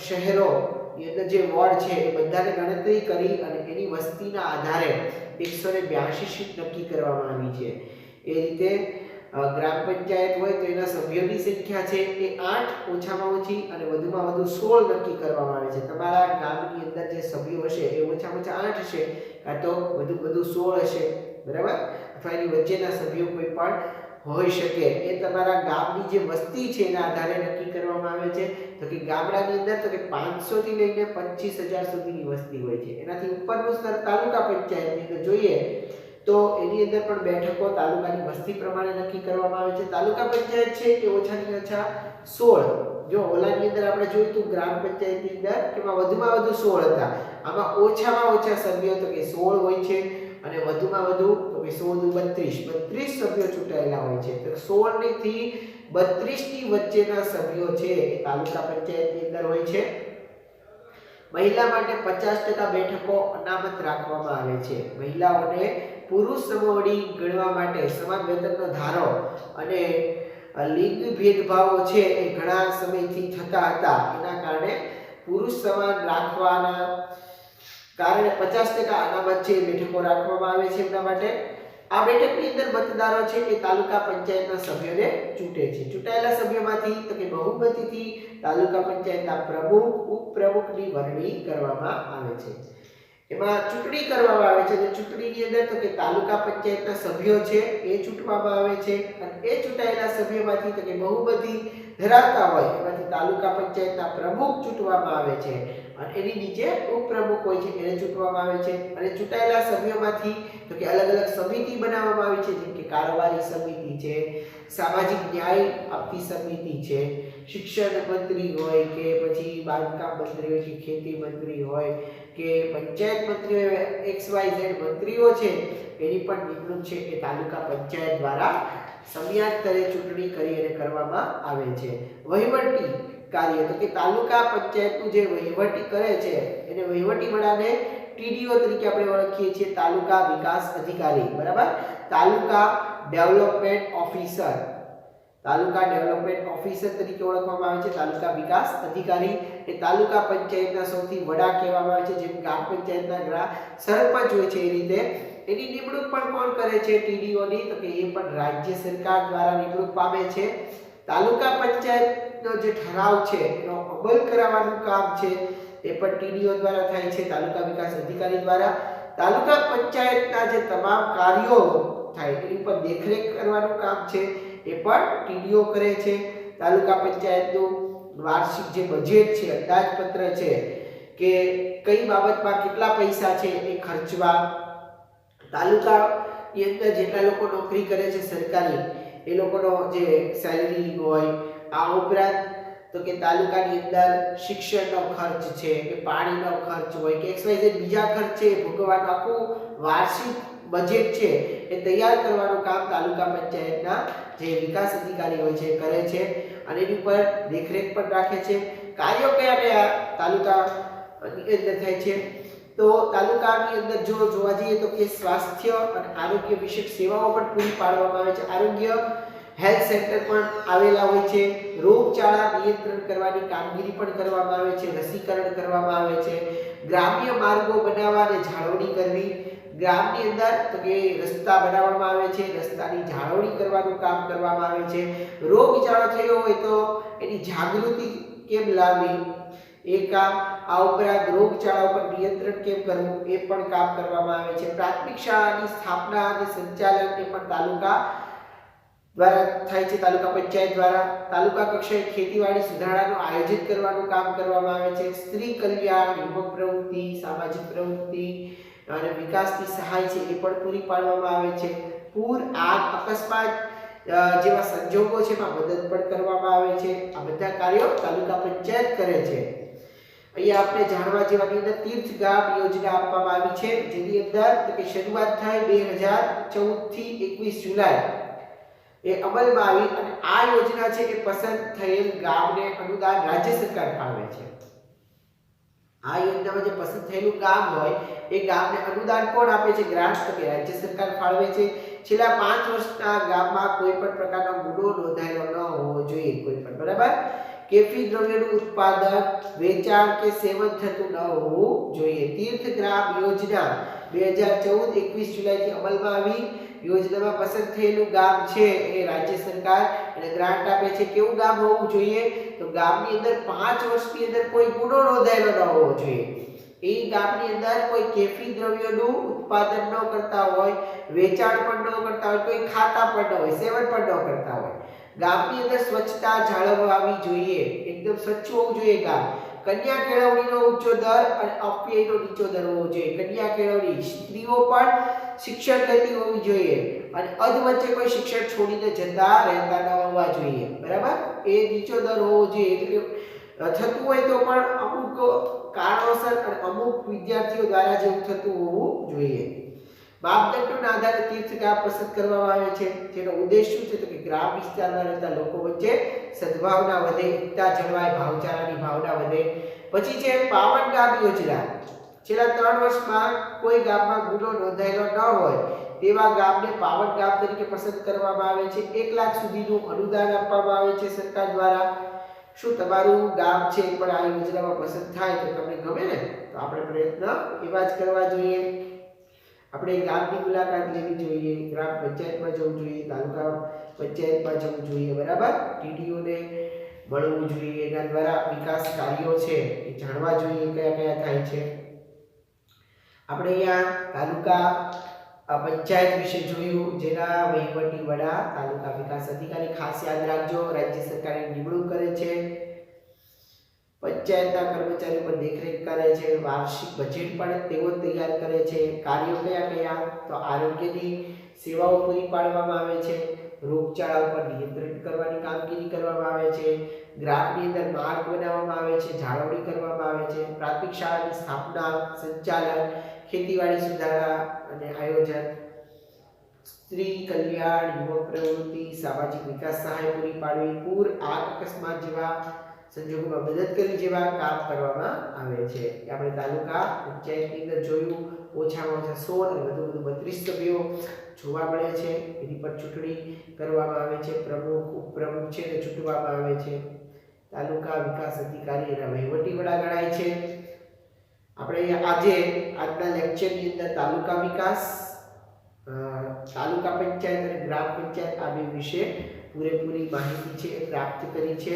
શહેરો ની અંદર જે વોર્ડ છે એ બધાને ગણતરી કરી અને એની વસ્તીના આધારે 182 સીટ નક્કી કરવામાં આવી છે. એ રીતે ગ્રામ પંચાયત હોય તો એના સભ્યોની સંખ્યા છે એ 8 ઓછામાં ઓછી અને વધુમાં વધુ 16 નક્કી કરવામાં આવે છે. તમારા ગામની અંદર જે સભ્યો હશે એ ઓછામાં ઓછા 8 હશે કાં તો વધુ 16 હશે, બરાબર, અથવા એની વચ્ચેના સભ્યો કોઈ પણ હોઈ શકે. એ તમારા ગામની જે વસ્તી છે એના આધારે નક્કી કરવામાં આવે છે. તો કે ગામડાની અંદર તો કે 500 થી લઈને 25000 સુધીની વસ્તી હોય છે. એનાથી ઉપરનું સ્તર તાલુકા પંચાયતની અંદર જોઈએ તો એની અંદર પણ બેઠકો તાલુકાની વસ્તી પ્રમાણે નક્કી કરવામાં આવે છે. તાલુકા પંચાયત છે એ ઓછાથી ઓછા 16, જો ઓલાની અંદર આપણે જોયું તો ગ્રામ પંચાયતની અંદર એમાં વધુમાં વધુ 16 હતા, આમાં ઓછામાં ઓછા સભ્યો તો કે 16 હોય છે અને વધુમાં વધુ તો કે 16 32 સભ્યો ચૂંટાયેલા હોય છે. તો 16 થી 32 ની વચ્ચેના સભ્યો છે એ તાલુકા પંચાયતની અંદર હોય છે. મહિલા માટે 50% બેઠકો અનામત રાખવામાં આવે છે. મહિલાઓને પુરુષ સમવડી ગણવા માટે સમાન વેતનનો ધારો અને લિંગ ભેદભાવો છે એ ઘણા સમયથી થતા હતા, એના કારણે પુરુષ સમાન રાખવાના કારણે 50% અનામત છે બેઠકો રાખવામાં આવે છે એમના માટે. આ બેઠકની અંદર મતદારો છે એ તાલુકા પંચાયતના સભ્યોને ચૂંટે છે. ચૂંટાયેલા સભ્યોમાંથી તો કે બહુમતીથી તાલુકા પંચાયતના પ્રમુખ, ઉપપ્રમુખની વરણી કરવામાં આવે છે. એમાં ચૂંટણી કરવામાં આવે છે અને ચૂંટણીની અંદર તો કે તાલુકા પંચાયતના સભ્યો છે એ ચૂંટવામાં આવે છે અને એ ચૂંટાયેલા સભ્યોમાંથી તો કે બહુમતી ધરાવતા હોય એમાંથી તાલુકા પંચાયતના પ્રમુખ ચૂંટવામાં આવે છે અને એની નીચે ઉપપ્રમુખ હોય છે, એને ચૂંટવામાં આવે છે. અને ચૂંટાયેલા સભ્યોમાંથી તો કે અલગ અલગ સમિતિ બનાવવામાં આવી છે, જેમ કે કારોબારી સમિતિ છે, સામાજિક ન્યાય આપતી સમિતિ છે, શિક્ષણ મંત્રી હોય કે પછી બાંધકામ મંત્રી હોય કે ખેતી મંત્રી હોય કે પંચાયત મંત્રી હોય, XYZ મંત્રીઓ છે, એની પણ નિમણૂક છે એ તાલુકા પંચાયત દ્વારા સમયાંતરે ચૂંટણી કરી અને કરવામાં આવે છે. વહીવટી કાર્ય તો કે તાલુકા પંચાયતનું જે વહીવટી કરે છે એને વહીવટી વડાને TDO તરીકે આપણે ઓળખીએ છીએ, તાલુકા વિકાસ અધિકારી, બરાબર. તાલુકા ડેવલપમેન્ટ ઓફિસર, તાલુકા ડેવલપમેન્ટ ઓફિસર તરીકે ઓળખવામાં આવે છે. તાલુકા વિકાસ અધિકારી એ તાલુકા પંચાયતના સૌથી વડા કહેવામાં આવે છે, જેમ ગ્રામ પંચાયતના સરપંચ હોય છે એ રીતે એની નિમણૂક પણ કોણ કરે છે TDO ની, તો કે એ પણ રાજ્ય સરકાર દ્વારા નિમણૂક પામે છે. તાલુકા પંચાયતનો જે ઠરાવ છે એનો અમલ કરાવવાનું કામ છે એ પણ TDO દ્વારા થાય છે, તાલુકા વિકાસ અધિકારી દ્વારા. તાલુકા પંચાયતના જે તમામ કાર્યો થાય એની ઉપર દેખરેખ કરવાનું કામ છે એ પણ TDO કરે છે. તાલુકા પંચાયતનું વાર્ષિક જે બજેટ છે, અંદાજપત્ર છે કે કઈ બાબતમાં કેટલા પૈસા છે એ ખર્ચવા, તાલુકાની અંદર જેટલા લોકો નોકરી કરે છે સરકારી એ લોકોનો જે સેલેરી હોય, આ ઉપરાંત તો કે તાલુકાની અંદર શિક્ષણનો ખર્ચ છે કે પાણીનો ખર્ચ હોય કે XYZ બીજા ખર્ચ છે ભોગવવાનું આખું વાર્ષિક બજેટ છે એ તૈયાર કરવાનું કામ તાલુકા પંચાયતના જે વિકાસ અધિકારી હોય છે કરે છે અને એની ઉપર દેખરેખ પણ રાખે છે. કાર્યો કયા કયા તાલુકાની અંદર થાય છે, તો તાલુકાની અંદર જો જોવા જઈએ તો કે સ્વાસ્થ્ય અને આરોગ્ય વિષયક સેવાઓ પણ પૂરી પાડવામાં આવે છે. આરોગ્ય હેલ્થ સેન્ટર પણ આવેલા હોય છે. રોગચાળા નિયંત્રણ કરવાની કામગીરી પણ કરવામાં આવે છે, રસીકરણ કરવામાં આવે છે. ગ્રામ્ય માર્ગો બનાવવા અને જાળવણી કરવી, ગ્રામની અંદર તો કે રસ્તા બનાવવામાં આવે છે, રસ્તાની જાળવણી કરવાનું કામ કરવામાં આવે છે. રોગચાળો થયો હોય તો એની જાગૃતિ કેમ લાવવી એ કામ, આ ઉપરાંત રોગચાળા ઉપર નિયંત્રણ કેમ કરવું એ પણ કામ કરવામાં આવે છે. પ્રાથમિક શાળાની સ્થાપના અને સંચાલન એ પણ તાલુકા દ્વારા થાય છે, તાલુકા પંચાયત દ્વારા. તાલુકા કક્ષાએ ખેતીવાડી સુધારણાનું આયોજન કરવાનું કામ કરવામાં આવે છે. સ્ત્રી કલ્યાણ, યુવક પ્રવૃત્તિ, સામાજિક પ્રવૃત્તિ અને વિકાસની સહાય છે એ પણ પૂરી પાડવામાં આવે છે. પૂર, આગ, અકસ્માત જેવા સંજોગો છે એમાં મદદ પણ કરવામાં આવે છે. આ બધા કાર્યો તાલુકા પંચાયત કરે છે. અહીંયા આપણે જાણવા જેવાની અંદર તીર્થ ગામ યોજના આપવામાં આવી છે, જેની અંદર તો કે શરૂઆત થાય 2014 થી 21 જુલાઈ એ અમલમાં આવી અને આ યોજના છે એ પસંદ થયેલ ગામને અનુદાન રાજ્ય સરકાર ફાળવે છે. આ યોજનામાં જે પસંદ થયેલું ગામ હોય એ ગામને અનુદાન કોણ આપે છે, ગ્રાન્ટ, તો કે રાજ્ય સરકાર ફાળવે છે. છેલ્લા 5 વર્ષના ગામમાં કોઈ પણ પ્રકારનો ગુનો નોંધાયેલો ન હોવો જોઈએ, કોઈ પણ, બરાબર. કેફી દ્રવ્યનું ઉત્પાદન, વેચાણ કે સેવન થતું ન હોવું જોઈએ. તીર્થ ગ્રામ યોજના 2014-21 જુલાઈથી અમલમાં આવી. યોજનામાં પસંદ થયેલું ગામ છે એ રાજ્ય સરકાર એને ગ્રાન્ટ આપે છે. કેવું ગામ હોવું જોઈએ, તો ગામની અંદર 5 વર્ષની અંદર કોઈ ગુનો નોંધાયેલો ન હોવો જોઈએ. એ ગામની અંદર કોઈ કેફી દ્રવ્યોનું ઉત્પાદન ન કરતા હોય, વેચાણ પણ ન કરતા હોય, કોઈ ખાતા પણ ન હોય, સેવન પણ ન કરતા હોય. ગામની અંદર સ્વચ્છતા જાળવવી જોઈએ, એકદમ સ્વચ્છ હોવું જોઈએ ગામ. કન્યા કેળવણીનો ઊંચો દર અને અપવ્યયનો નીચો દર હોવો જોઈએ. કન્યા કેળવણી, સ્ત્રીઓ પણ શિક્ષણ લેતી હોવી જોઈએ અને અધવચ્ચે કોઈ શિક્ષણ છોડીને જતા રહેતા ન હોવા જોઈએ, બરાબર. એ નીચો દર હોવો જોઈએ. એટલે થતું હોય તો પણ અમુક કારણોસર અને અમુક વિદ્યાર્થીઓ દ્વારા જેવું થતું હોવું જોઈએ. માપદંડોના આધારે તીર્થ ગામ પસંદ કરવામાં આવે છે, જેનો ઉદ્દેશ શું છે, તો કે ગ્રામ વિસ્તારમાં રહેતા લોકો વચ્ચે સદભાવના વધે, એકતા જળવાય, ભાઈચારાની ભાવના વધે. પછી છે પાવન ગામ યોજના. છેલ્લા 3 વર્ષમાં કોઈ ગામમાં ગુનો નોંધાયેલો ન હોય તેવા ગામને પાવન ગામ તરીકે પસંદ કરવામાં આવે છે. 1 લાખ સુધીનું અનુદાન આપવામાં આવે છે સરકાર દ્વારા. શું તમારું ગામ છે પણ આ યોજનામાં પસંદ થાય તો તમને ગમે ને, તો આપણે પ્રયત્ન એવા જ કરવા જોઈએ. આપણે ગામની મુલાકાત લેવી જોઈએ, ગ્રામ પંચાયતમાં જવું જોઈએ, તાલુકા પંચાયતમાં જવું જોઈએ, બરાબર. TDO ને મળવું જોઈએ, એના દ્વારા વિકાસ કાર્યો છે એ જાણવા જોઈએ કયા કયા થાય છે. આપણે અહીંયા તાલુકા પંચાયત વિશે જોયું, જેના વહીવટી વડા તાલુકા વિકાસ અધિકારી. ખાસ યાદ રાખજો, રાજ્ય સરકારની નિમણૂક કરે છે. પંચાયતના કર્મચારીઓ પર દેખરેખ કરે છે, વાર્ષિક બજેટ પણ તેઓ તૈયાર કરે છે, કાર્યો કયા કયા તો આરોગ્યની સેવાઓ પૂરી પાડવામાં આવે છે, રોગચાળા ઉપર નિયંત્રણ કરવાની કામગીરી કરવામાં આવે છે, ગ્રામની અંદર માર્ગ બનાવવામાં આવે છે, જાળવણી કરવામાં આવે છે, પ્રાથમિક શાળાની સ્થાપના, સંચાલન, ખેતીવાડી સુધારા અને આયોજન, સ્ત્રી કલ્યાણ, યુવક પ્રવૃત્તિ, સામાજિક વિકાસ સહાય પૂરી પાડવી, પૂર, આગ, અકસ્માત જેવા સંજોગોમાં મદદ કરવી જેવા કામ કરવામાં આવે છે. આપણે તાલુકા પંચાયતની અંદર જોયું ઓછામાં ઓછા 16 અને વધુ 32 સભ્યો જોવા મળે છે. એની પર ચૂંટણી કરવામાં આવે છે, પ્રમુખ ઉપપ્રમુખ છે તે ચૂંટવામાં આવે છે. તાલુકા વિકાસ અધિકારી એના વહીવટી વડા ગણાય છે. આપણે આજના લેક્ચરની અંદર તાલુકા વિકાસ, તાલુકા પંચાયત અને ગ્રામ પંચાયત આ બે વિશે પૂરેપૂરી માહિતી છે એ પ્રાપ્ત કરી છે.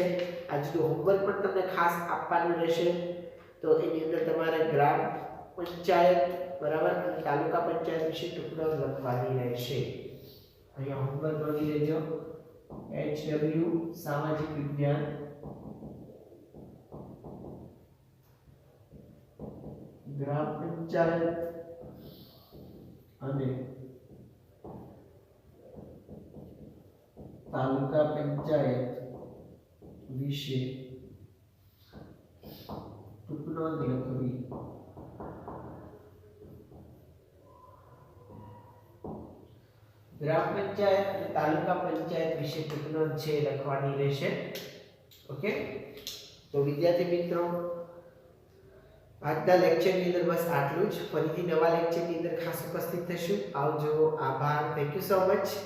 આજનું હોમવર્ક પણ તમને ખાસ આપવાનું રહેશે. તો એની અંદર તમારે ગ્રામ પંચાયત બરાબર અને તાલુકા પંચાયત વિશે ટુકડા લખવાની રહેશે. અહીંયા હોમવર્ક નોંધી લેજો. HW સામાજિક વિજ્ઞાન, ગ્રામ પંચાયત અને તાલુકા પંચાયત વિશે ટૂંકનોંધ લખવી. ગ્રામ પંચાયત અને તાલુકા પંચાયત વિશે ટૂંકનોંધ છે લખવાની રહેશે. ઓકે, તો વિદ્યાર્થી મિત્રો આજના લેક્ચરની અંદર બસ આટલું જ. ફરીથી નવા લેક્ચરની અંદર ખાસ ઉપસ્થિત થશું. આવજો. આભાર. Thank you so much.